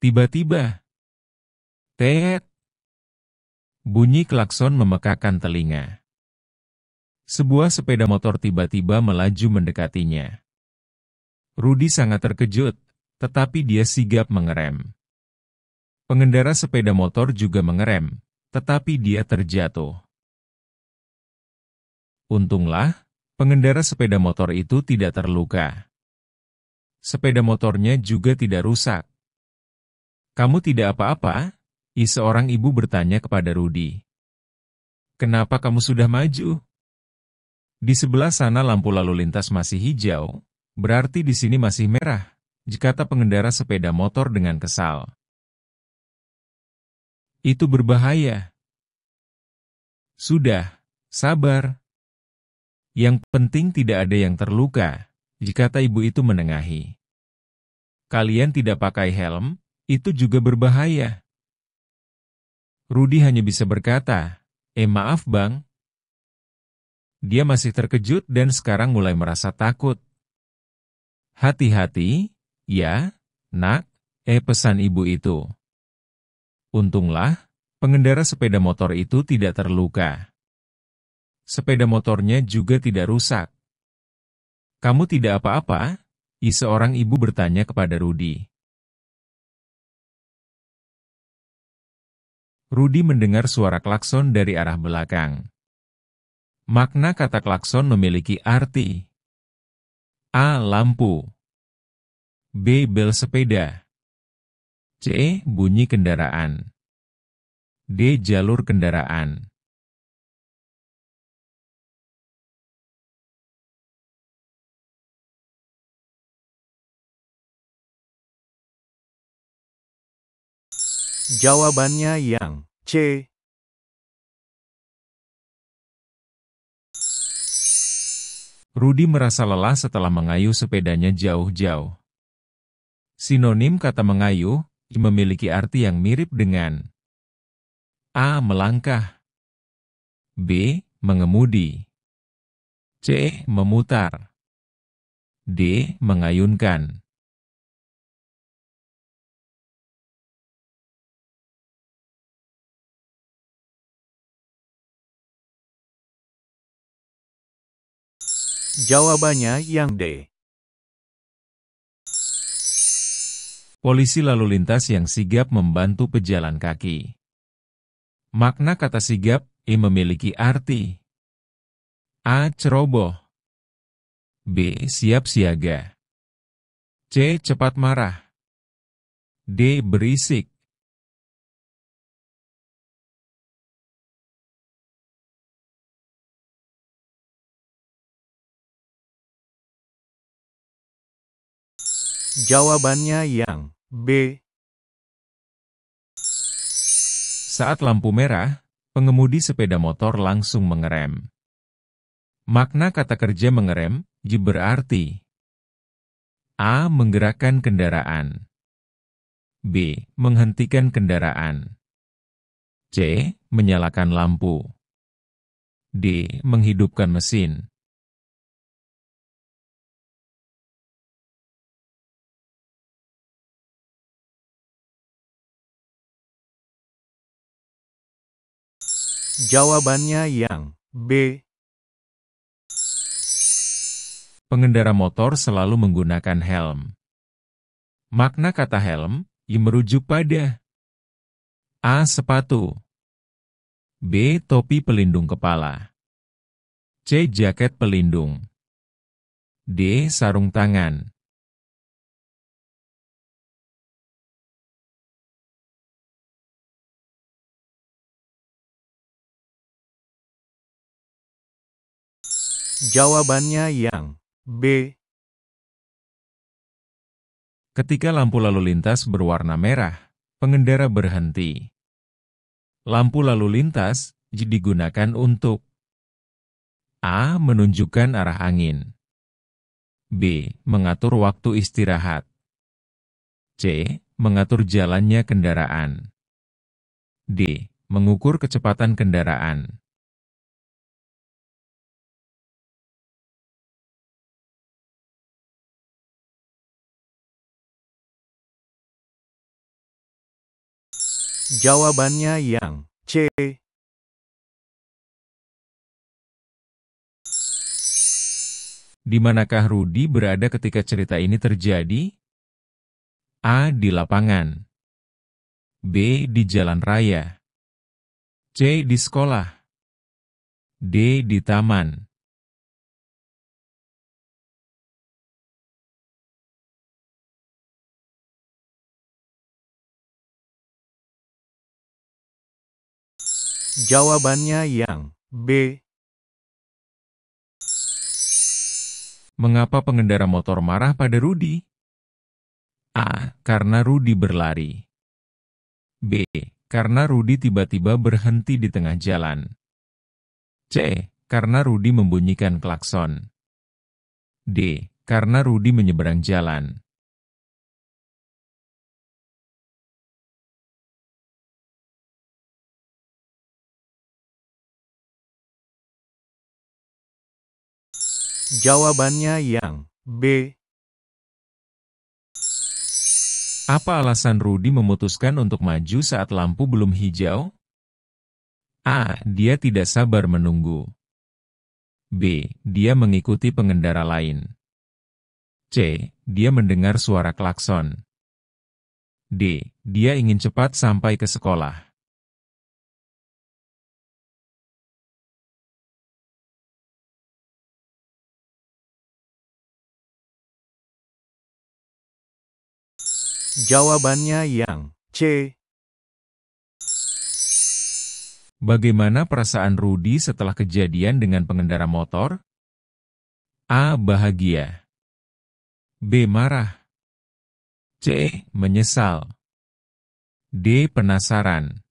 Tiba-tiba, teet, bunyi klakson memekakkan telinga. Sebuah sepeda motor tiba-tiba melaju mendekatinya. Rudy sangat terkejut, tetapi dia sigap mengerem. Pengendara sepeda motor juga mengerem, tetapi dia terjatuh. Untunglah, pengendara sepeda motor itu tidak terluka. Sepeda motornya juga tidak rusak. "Kamu tidak apa-apa?" seorang ibu bertanya kepada Rudy. "Kenapa kamu sudah maju?" "Di sebelah sana lampu lalu lintas masih hijau, berarti di sini masih merah," kata pengendara sepeda motor dengan kesal. "Itu berbahaya." "Sudah, sabar. Yang penting tidak ada yang terluka," kata ibu itu menengahi. "Kalian tidak pakai helm, itu juga berbahaya." Rudy hanya bisa berkata, Maaf bang." Dia masih terkejut dan sekarang mulai merasa takut. "Hati-hati, ya, nak," pesan ibu itu. Untunglah, pengendara sepeda motor itu tidak terluka. Sepeda motornya juga tidak rusak. "Kamu tidak apa-apa?" seorang ibu bertanya kepada Rudy. Rudy mendengar suara klakson dari arah belakang. Makna kata klakson memiliki arti. A. Lampu. B. Bel sepeda. C. Bunyi kendaraan. D. Jalur kendaraan. Jawabannya yang C. Rudy merasa lelah setelah mengayuh sepedanya jauh-jauh. Sinonim kata mengayuh memiliki arti yang mirip dengan A. Melangkah. B. Mengemudi. C. Memutar. D. Mengayunkan. Jawabannya yang D. Polisi lalu lintas yang sigap membantu pejalan kaki. Makna kata sigap memiliki arti A. Ceroboh. B. Siap siaga. C. Cepat marah. D. Berisik. Jawabannya yang B. Saat lampu merah, pengemudi sepeda motor langsung mengerem. Makna kata kerja mengerem berarti A. Menggerakkan kendaraan. B. Menghentikan kendaraan. C. Menyalakan lampu. D. Menghidupkan mesin. Jawabannya yang B. Pengendara motor selalu menggunakan helm. Makna kata helm merujuk pada A. Sepatu. B. Topi pelindung kepala. C. Jaket pelindung. D. Sarung tangan. Jawabannya yang B. Ketika lampu lalu lintas berwarna merah, pengendara berhenti. Lampu lalu lintas digunakan untuk A. Menunjukkan arah angin. B. Mengatur waktu istirahat. C. Mengatur jalannya kendaraan. D. Mengukur kecepatan kendaraan. Jawabannya yang C. Di manakah Rudi berada ketika cerita ini terjadi? A. Di lapangan. B. Di jalan raya. C. Di sekolah. D. Di taman. Jawabannya yang B. Mengapa pengendara motor marah pada Rudi? A. Karena Rudi berlari. B. Karena Rudi tiba-tiba berhenti di tengah jalan. C. Karena Rudi membunyikan klakson. D. Karena Rudi menyeberang jalan. Jawabannya yang B. Apa alasan Rudi memutuskan untuk maju saat lampu belum hijau? A. Dia tidak sabar menunggu. B. Dia mengikuti pengendara lain. C. Dia mendengar suara klakson. D. Dia ingin cepat sampai ke sekolah. Jawabannya yang C. Bagaimana perasaan Rudi setelah kejadian dengan pengendara motor? A. Bahagia. B. Marah. C. Menyesal. D. Penasaran.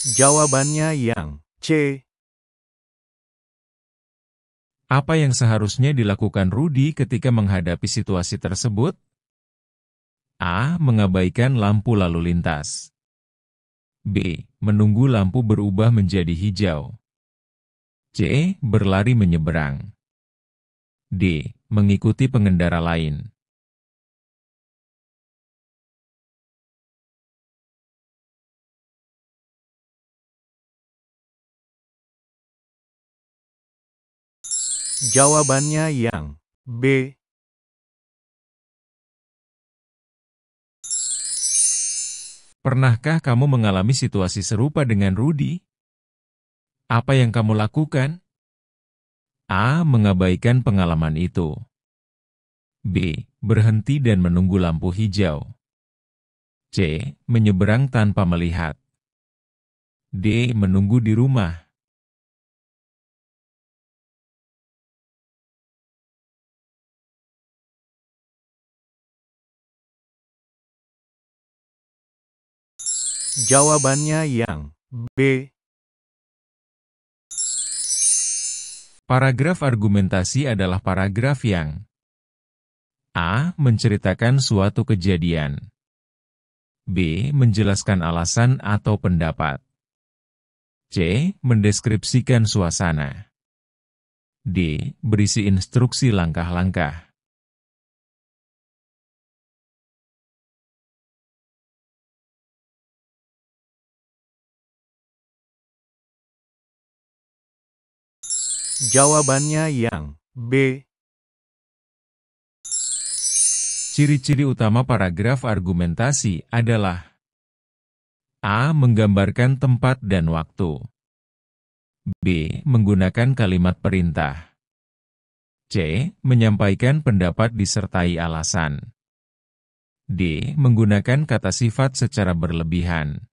Jawabannya yang C. Apa yang seharusnya dilakukan Rudi ketika menghadapi situasi tersebut? A. Mengabaikan lampu lalu lintas. B. Menunggu lampu berubah menjadi hijau. C. Berlari menyeberang. D. Mengikuti pengendara lain. Jawabannya yang B. Pernahkah kamu mengalami situasi serupa dengan Rudi? Apa yang kamu lakukan? A. Mengabaikan pengalaman itu. B. Berhenti dan menunggu lampu hijau. C. Menyeberang tanpa melihat. D. Menunggu di rumah. Jawabannya yang B. Paragraf argumentasi adalah paragraf yang A. Menceritakan suatu kejadian. B. Menjelaskan alasan atau pendapat. C. Mendeskripsikan suasana. D. Berisi instruksi langkah-langkah. Jawabannya yang B. Ciri-ciri utama paragraf argumentasi adalah A. Menggambarkan tempat dan waktu. B. Menggunakan kalimat perintah. C. Menyampaikan pendapat disertai alasan. D. Menggunakan kata sifat secara berlebihan.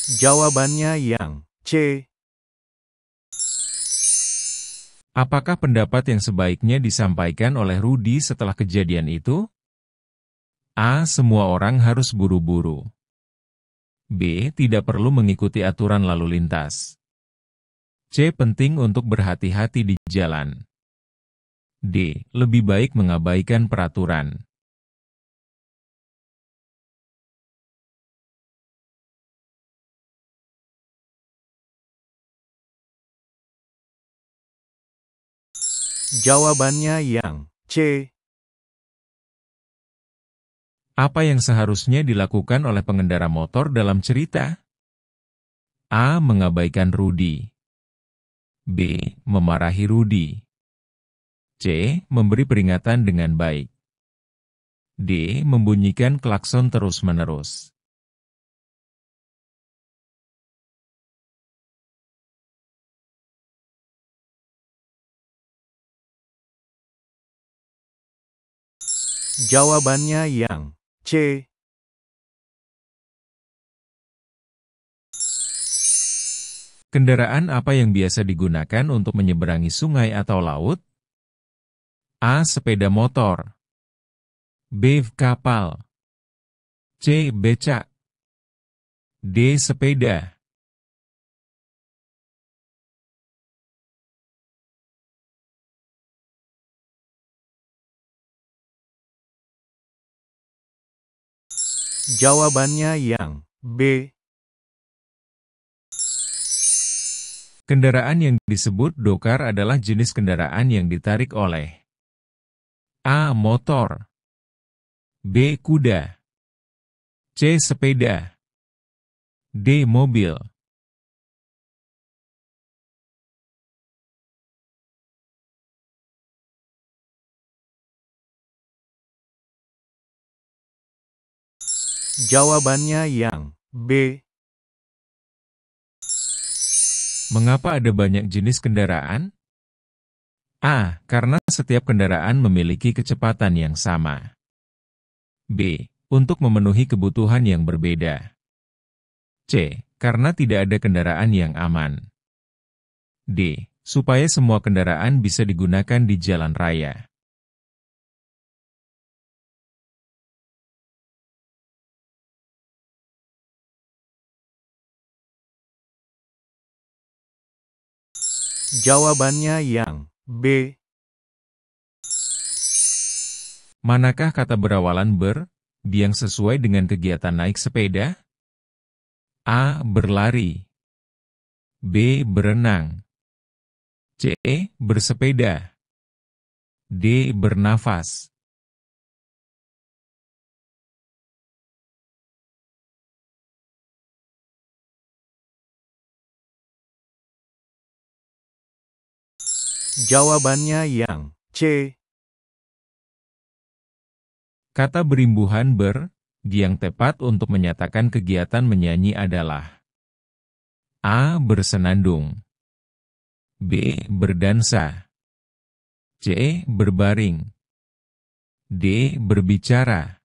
Jawabannya yang C. Apakah pendapat yang sebaiknya disampaikan oleh Rudi setelah kejadian itu? A. Semua orang harus buru-buru. B. Tidak perlu mengikuti aturan lalu lintas. C. Penting untuk berhati-hati di jalan. D. Lebih baik mengabaikan peraturan. Jawabannya yang C. Apa yang seharusnya dilakukan oleh pengendara motor dalam cerita? A. Mengabaikan Rudy. B. Memarahi Rudy. C. Memberi peringatan dengan baik. D. Membunyikan klakson terus-menerus. Jawabannya yang C. Kendaraan apa yang biasa digunakan untuk menyeberangi sungai atau laut? A. Sepeda motor. B. Kapal. C. Becak. D. Sepeda. Jawabannya yang B. Kendaraan yang disebut dokar adalah jenis kendaraan yang ditarik oleh A. Motor. B. Kuda. C. Sepeda. D. Mobil. Jawabannya yang B. Mengapa ada banyak jenis kendaraan? A. Karena setiap kendaraan memiliki kecepatan yang sama. B. Untuk memenuhi kebutuhan yang berbeda. C. Karena tidak ada kendaraan yang aman. D. Supaya semua kendaraan bisa digunakan di jalan raya. Jawabannya yang B. Manakah kata berawalan ber, yang sesuai dengan kegiatan naik sepeda? A. Berlari. B. Berenang. C. Bersepeda. D. Bernafas. Jawabannya yang C. Kata berimbuhan ber, yang tepat untuk menyatakan kegiatan menyanyi adalah A. Bersenandung. B. Berdansa. C. Berbaring. D. Berbicara.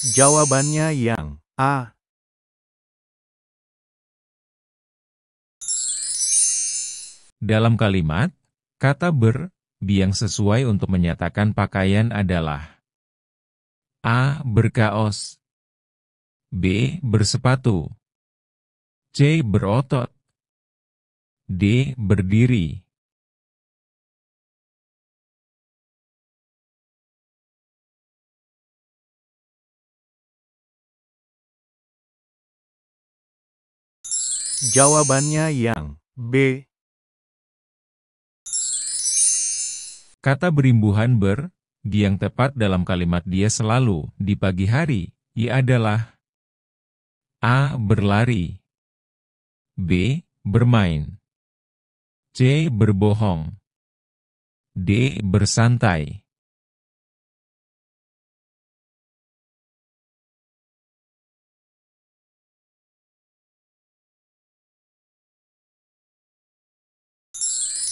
Jawabannya yang A. Dalam kalimat, kata ber, yang sesuai untuk menyatakan pakaian adalah A. Berkaos. B. Bersepatu. C. Berotot. D. Berdiri. Jawabannya yang B. Kata berimbuhan ber, yang tepat dalam kalimat dia selalu, di pagi hari, adalah A. Berlari. B. Bermain. C. Berbohong. D. Bersantai.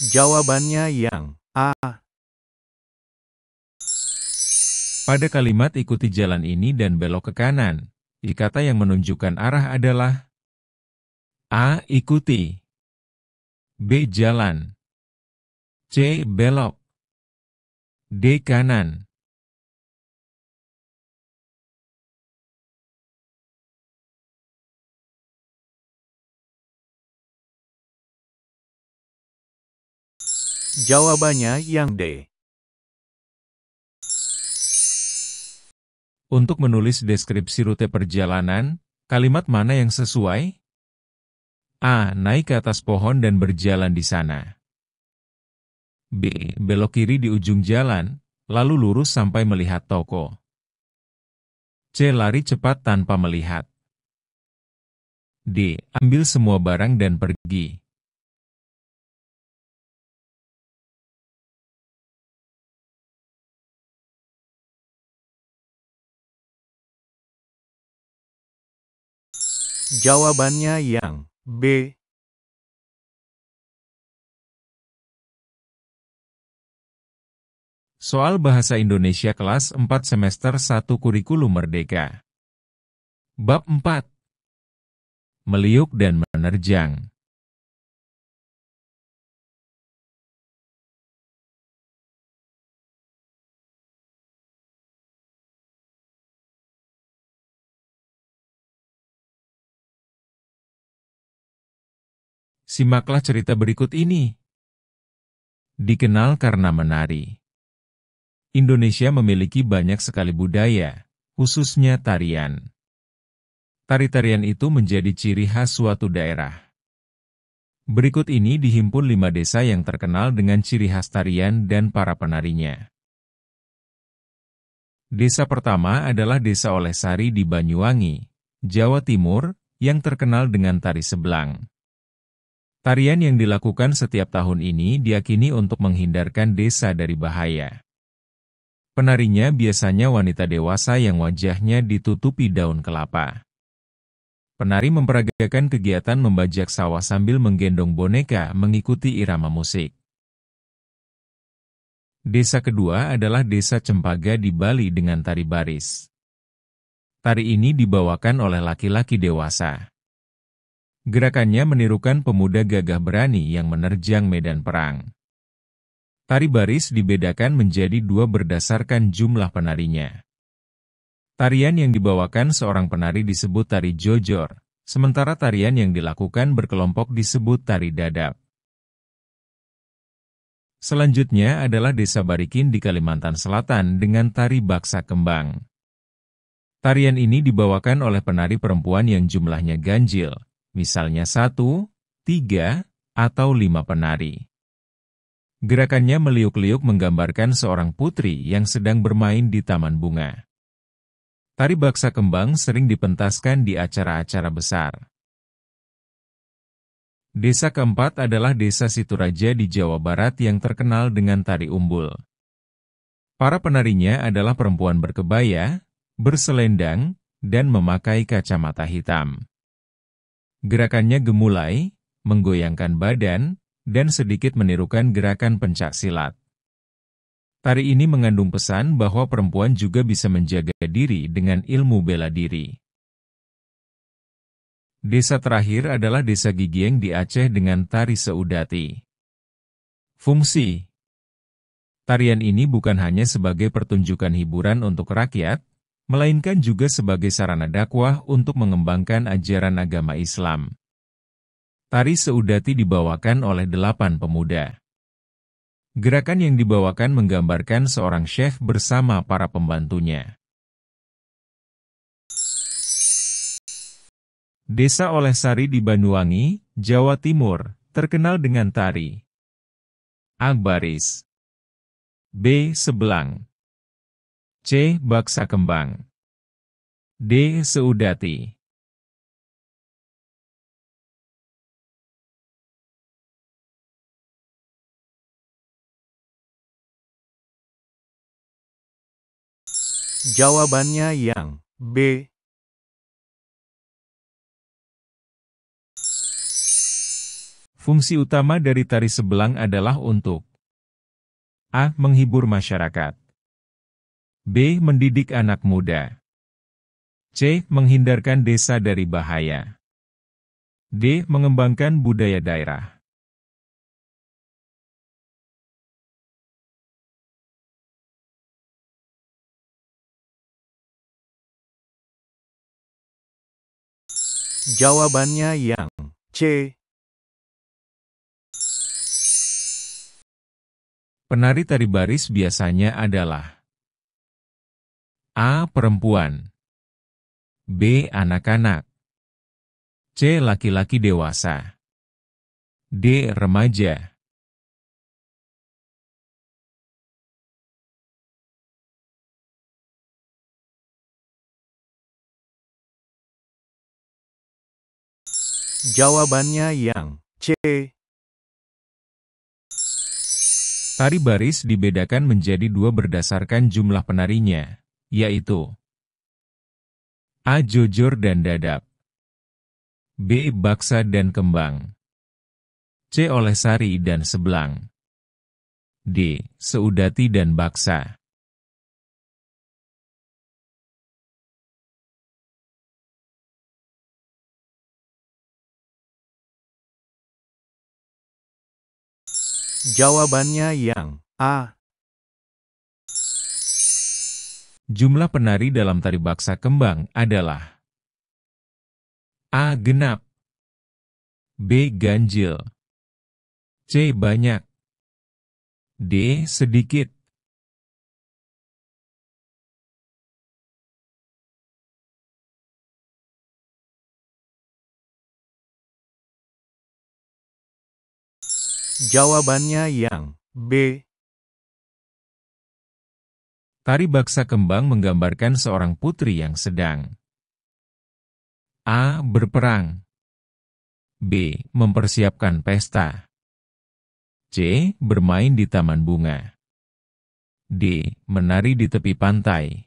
Jawabannya yang A. Pada kalimat ikuti jalan ini dan belok ke kanan, kata yang menunjukkan arah adalah A. Ikuti. B. Jalan. C. Belok. D. Kanan. Jawabannya yang D. Untuk menulis deskripsi rute perjalanan, kalimat mana yang sesuai? A. Naik ke atas pohon dan berjalan di sana. B. Belok kiri di ujung jalan, lalu lurus sampai melihat toko. C. Lari cepat tanpa melihat. D. Ambil semua barang dan pergi. Jawabannya yang B. Soal Bahasa Indonesia kelas 4 semester 1 Kurikulum Merdeka. Bab 4. Meliuk dan menerjang. Simaklah cerita berikut ini. Dikenal karena menari. Indonesia memiliki banyak sekali budaya, khususnya tarian. Tari-tarian itu menjadi ciri khas suatu daerah. Berikut ini dihimpun 5 desa yang terkenal dengan ciri khas tarian dan para penarinya. Desa pertama adalah Desa Olehsari di Banyuwangi, Jawa Timur, yang terkenal dengan tari sebelang. Tarian yang dilakukan setiap tahun ini diyakini untuk menghindarkan desa dari bahaya. Penarinya biasanya wanita dewasa yang wajahnya ditutupi daun kelapa. Penari memperagakan kegiatan membajak sawah sambil menggendong boneka mengikuti irama musik. Desa kedua adalah Desa Cempaka di Bali dengan tari baris. Tari ini dibawakan oleh laki-laki dewasa. Gerakannya menirukan pemuda gagah berani yang menerjang medan perang. Tari baris dibedakan menjadi 2 berdasarkan jumlah penarinya. Tarian yang dibawakan seorang penari disebut tari jojor, sementara tarian yang dilakukan berkelompok disebut tari dadap. Selanjutnya adalah Desa Barikin di Kalimantan Selatan dengan tari baksa kembang. Tarian ini dibawakan oleh penari perempuan yang jumlahnya ganjil, misalnya 1, 3, atau 5 penari. Gerakannya meliuk-liuk menggambarkan seorang putri yang sedang bermain di taman bunga. Tari baksa kembang sering dipentaskan di acara-acara besar. Desa keempat adalah Desa Situraja di Jawa Barat yang terkenal dengan tari umbul. Para penarinya adalah perempuan berkebaya, berselendang, dan memakai kacamata hitam. Gerakannya gemulai, menggoyangkan badan, dan sedikit menirukan gerakan pencak silat. Tari ini mengandung pesan bahwa perempuan juga bisa menjaga diri dengan ilmu bela diri. Desa terakhir adalah Desa Gigieng di Aceh dengan tari seudati. Fungsi. Tarian ini bukan hanya sebagai pertunjukan hiburan untuk rakyat, melainkan juga sebagai sarana dakwah untuk mengembangkan ajaran agama Islam. Tari seudati dibawakan oleh 8 pemuda. Gerakan yang dibawakan menggambarkan seorang syekh bersama para pembantunya. Desa Olehsari di Banyuwangi, Jawa Timur, terkenal dengan tari A. Baris, B. Sebelang, C. Baksa kembang, D. Seudati. Jawabannya yang B. Fungsi utama dari tari sebelang adalah untuk A. Menghibur masyarakat, B. Mendidik anak muda, C. Menghindarkan desa dari bahaya, D. Mengembangkan budaya daerah. Jawabannya yang C. Penari tari baris biasanya adalah A. Perempuan, B. Anak-anak, C. Laki-laki dewasa, D. Remaja. Jawabannya yang C. Tari baris dibedakan menjadi dua berdasarkan jumlah penarinya, yaitu A. Jojor dan dadap, B. Baksa dan kembang, C. Olesari dan sebelang, D. Seudati dan baksa. Jawabannya yang A. Jumlah penari dalam tari baksa kembang adalah A. Genap, B. Ganjil, C. Banyak, D. Sedikit. Jawabannya yang B. Tari baksa kembang menggambarkan seorang putri yang sedang A. Berperang, B. Mempersiapkan pesta, C. Bermain di taman bunga, D. Menari di tepi pantai.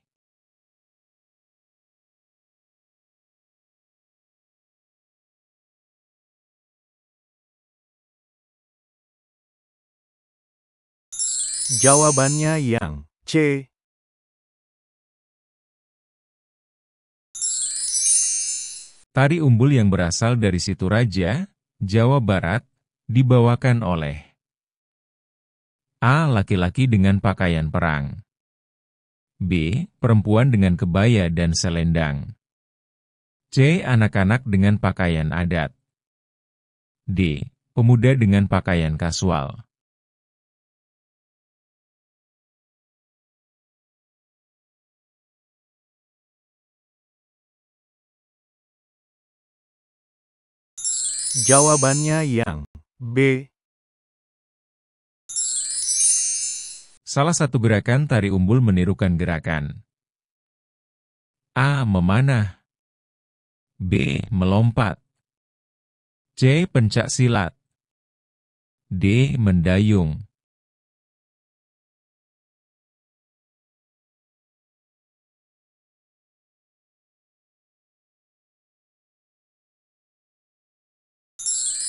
Jawabannya yang C. Tari umbul yang berasal dari Situraja, Jawa Barat, dibawakan oleh A. Laki-laki dengan pakaian perang, B. Perempuan dengan kebaya dan selendang, C. Anak-anak dengan pakaian adat, D. Pemuda dengan pakaian kasual. Jawabannya yang B. Salah satu gerakan tari umbul menirukan gerakan A. Memanah, B. Melompat, C. Pencak silat, D. Mendayung.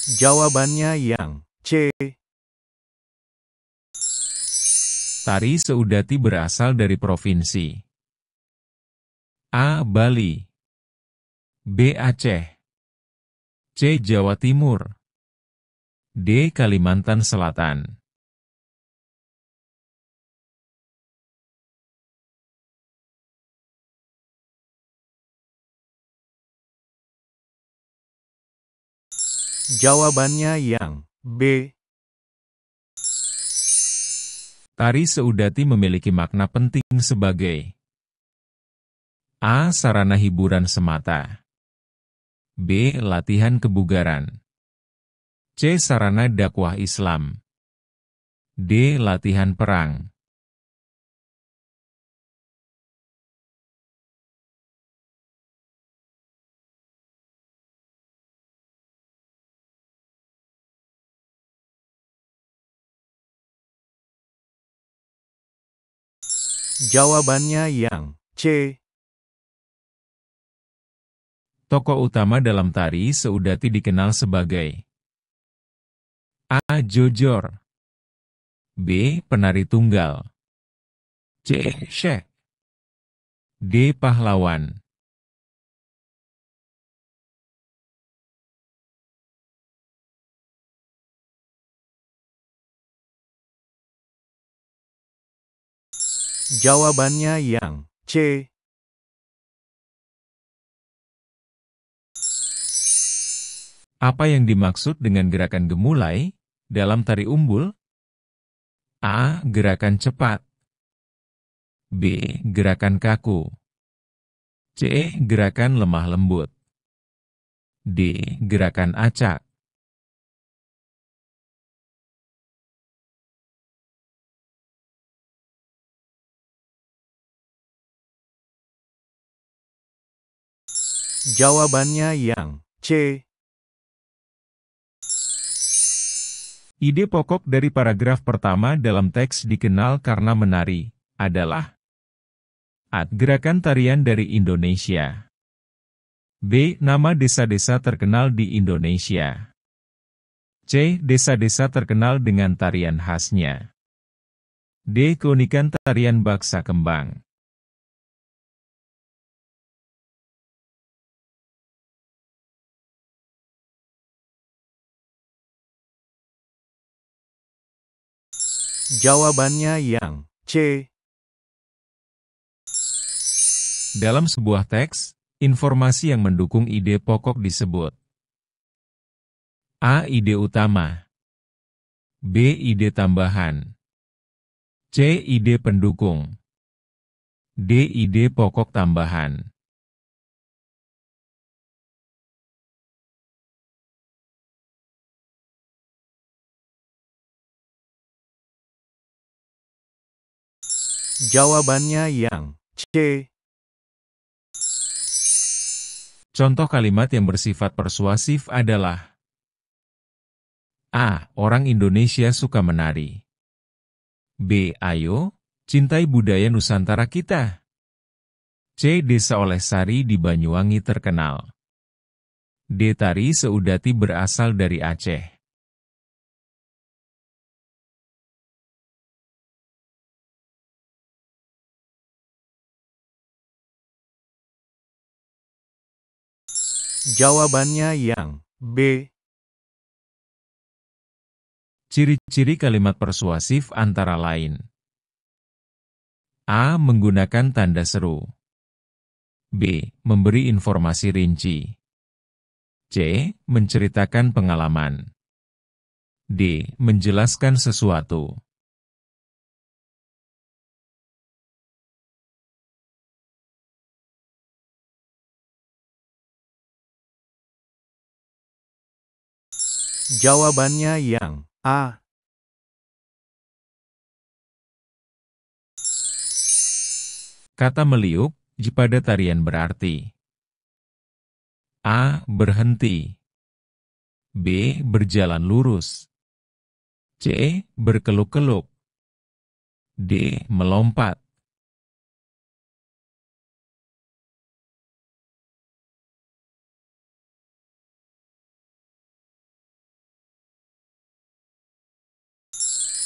Jawabannya yang C. Tari Seudati berasal dari provinsi A. Bali, B. Aceh, C. Jawa Timur, D. Kalimantan Selatan. Jawabannya yang B. Tari Seudati memiliki makna penting sebagai A. Sarana hiburan semata, B. Latihan kebugaran, C. Sarana dakwah Islam, D. Latihan perang. Jawabannya yang C. Tokoh utama dalam tari Seudati dikenal sebagai A. Jojor, B. Penari tunggal, C. Syekh, D. Pahlawan. Jawabannya yang C. Apa yang dimaksud dengan gerakan gemulai dalam tari umbul? A. Gerakan cepat. B. Gerakan kaku. C. Gerakan lemah lembut. D. Gerakan acak. Jawabannya yang C. Ide pokok dari paragraf pertama dalam teks dikenal karena menari adalah A. Gerakan tarian dari Indonesia. B. Nama desa-desa terkenal di Indonesia. C. Desa-desa terkenal dengan tarian khasnya. D. Keunikan tarian baksa kembang. Jawabannya yang C. Dalam sebuah teks, informasi yang mendukung ide pokok disebut A. Ide utama. B. Ide tambahan. C. Ide pendukung. D. Ide pokok tambahan. Jawabannya yang C. Contoh kalimat yang bersifat persuasif adalah A. Orang Indonesia suka menari. B. Ayo, cintai budaya Nusantara kita. C. Desa Olehsari di Banyuwangi terkenal. D. Tari Seudati berasal dari Aceh. Jawabannya yang B. Ciri-ciri kalimat persuasif antara lain. A. Menggunakan tanda seru. B. Memberi informasi rinci. C. Menceritakan pengalaman. D. Menjelaskan sesuatu. Jawabannya yang A. Kata meliuk pada tarian berarti A. Berhenti. B. Berjalan lurus. C. Berkeluk-keluk. D. Melompat.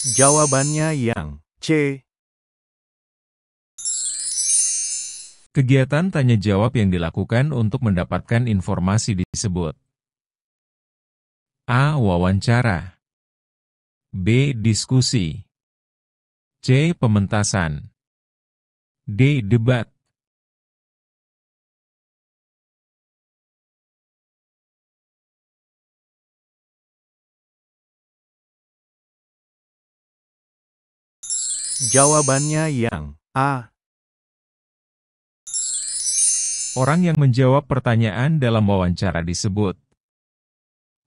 Jawabannya yang C. Kegiatan tanya jawab yang dilakukan untuk mendapatkan informasi disebut A. Wawancara. B. Diskusi. C. Pementasan. D. Debat. Jawabannya yang A. Orang yang menjawab pertanyaan dalam wawancara disebut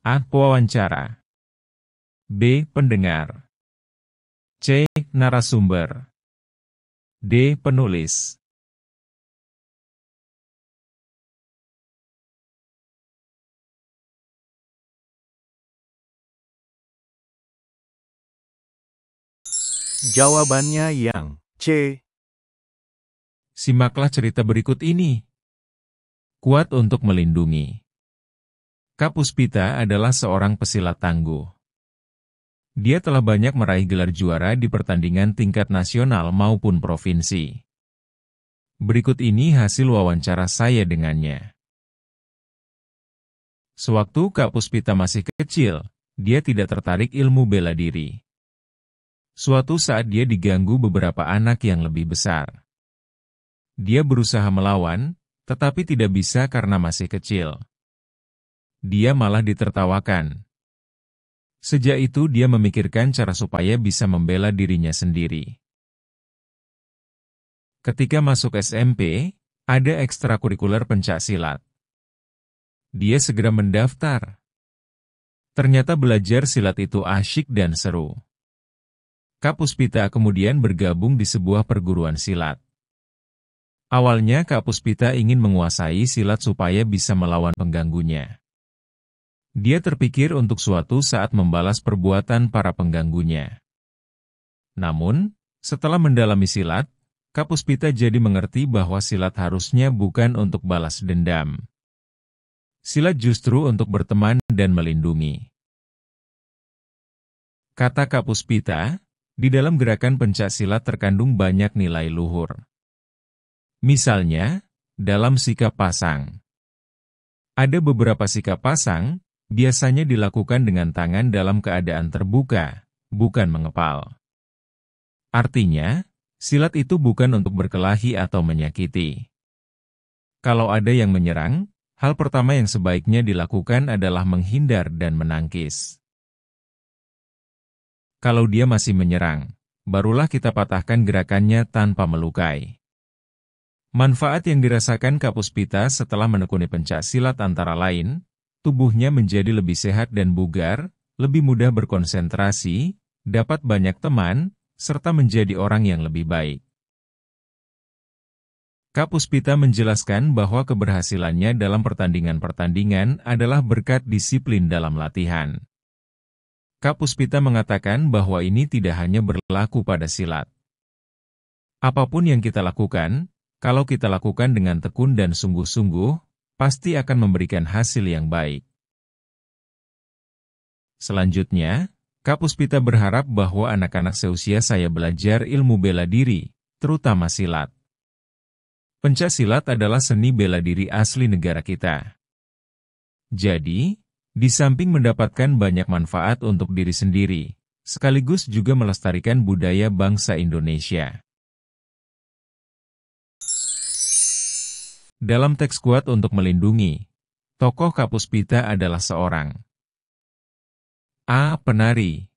A. Pewawancara. B. Pendengar. C. Narasumber. D. Penulis. Jawabannya yang C. Simaklah cerita berikut ini. Kuat untuk melindungi. Kak Puspita adalah seorang pesilat tangguh. Dia telah banyak meraih gelar juara di pertandingan tingkat nasional maupun provinsi. Berikut ini hasil wawancara saya dengannya. Sewaktu Kak Puspita masih kecil, dia tidak tertarik ilmu bela diri. Suatu saat dia diganggu beberapa anak yang lebih besar. Dia berusaha melawan, tetapi tidak bisa karena masih kecil. dia malah ditertawakan. Sejak itu dia memikirkan cara supaya bisa membela dirinya sendiri. Ketika masuk SMP, ada ekstrakurikuler pencaksilat. Dia segera mendaftar. Ternyata belajar silat itu asyik dan seru. Kak Puspita kemudian bergabung di sebuah perguruan silat. Awalnya Kak Puspita ingin menguasai silat supaya bisa melawan pengganggunya. Dia terpikir untuk suatu saat membalas perbuatan para pengganggunya. Namun, setelah mendalami silat, Kak Puspita jadi mengerti bahwa silat harusnya bukan untuk balas dendam. Silat justru untuk berteman dan melindungi. Kata Kak Puspita, di dalam gerakan pencaksilat terkandung banyak nilai luhur. Misalnya, dalam sikap pasang. Ada beberapa sikap pasang, biasanya dilakukan dengan tangan dalam keadaan terbuka, bukan mengepal. Artinya, silat itu bukan untuk berkelahi atau menyakiti. Kalau ada yang menyerang, hal pertama yang sebaiknya dilakukan adalah menghindar dan menangkis. Kalau dia masih menyerang, barulah kita patahkan gerakannya tanpa melukai. Manfaat yang dirasakan Kak Puspita setelah menekuni pencaksilat antara lain, tubuhnya menjadi lebih sehat dan bugar, lebih mudah berkonsentrasi, dapat banyak teman, serta menjadi orang yang lebih baik. Kak Puspita menjelaskan bahwa keberhasilannya dalam pertandingan-pertandingan adalah berkat disiplin dalam latihan. Kak Puspita mengatakan bahwa ini tidak hanya berlaku pada silat. Apapun yang kita lakukan, kalau kita lakukan dengan tekun dan sungguh-sungguh, pasti akan memberikan hasil yang baik. Selanjutnya, Kak Puspita berharap bahwa anak-anak seusia saya belajar ilmu bela diri, terutama silat. Pencaksilat adalah seni bela diri asli negara kita. Jadi, di samping mendapatkan banyak manfaat untuk diri sendiri, sekaligus juga melestarikan budaya bangsa Indonesia. Dalam teks kuat untuk melindungi, tokoh Kak Puspita adalah seorang A. Penari,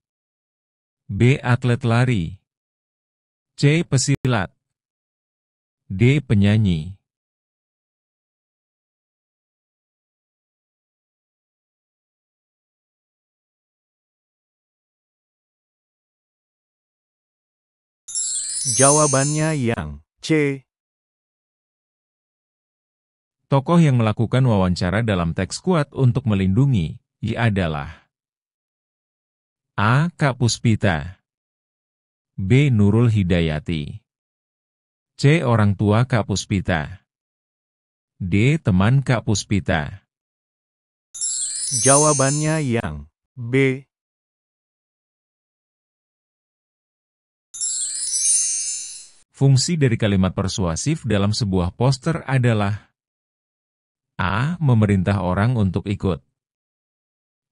B. Atlet lari, C. Pesilat, D. Penyanyi. Jawabannya yang C. Tokoh yang melakukan wawancara dalam teks kuat untuk melindungi, adalah A. Kak Puspita, B. Nurul Hidayati, C. Orang tua Kak Puspita, D. Teman Kak Puspita. Jawabannya yang B. Fungsi dari kalimat persuasif dalam sebuah poster adalah A. Memerintah orang untuk ikut,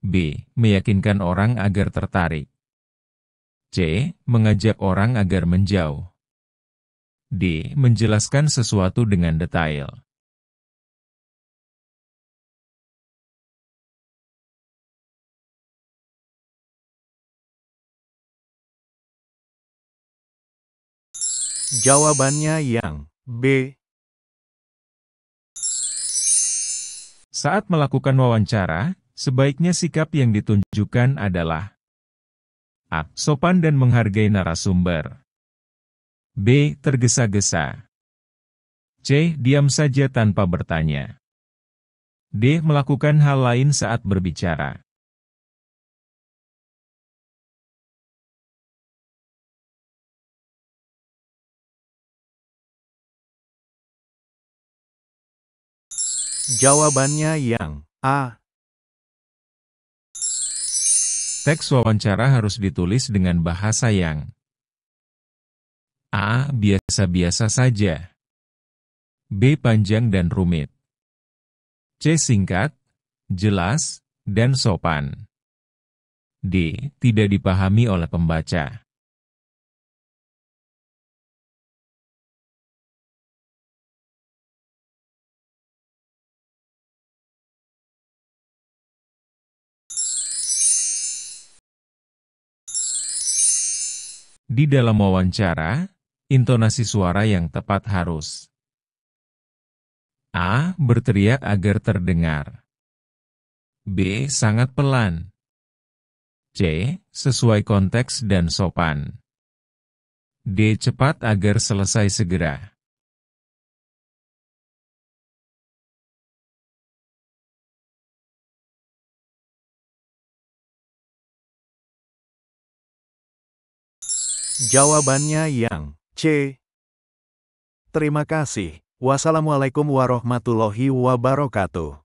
B. Meyakinkan orang agar tertarik, C. Mengajak orang agar menjauh, D. Menjelaskan sesuatu dengan detail. Jawabannya yang B. Saat melakukan wawancara, sebaiknya sikap yang ditunjukkan adalah A. Sopan dan menghargai narasumber, B. Tergesa-gesa, C. Diam saja tanpa bertanya, D. Melakukan hal lain saat berbicara. Jawabannya yang A. Teks wawancara harus ditulis dengan bahasa yang A. Biasa-biasa saja, B. Panjang dan rumit, C. Singkat, jelas, dan sopan, D. Tidak dipahami oleh pembaca. Di dalam wawancara, intonasi suara yang tepat harus A. Berteriak agar terdengar. B. Sangat pelan. C. Sesuai konteks dan sopan. D. Cepat agar selesai segera. Jawabannya yang C. Terima kasih. Wassalamualaikum warahmatullahi wabarakatuh.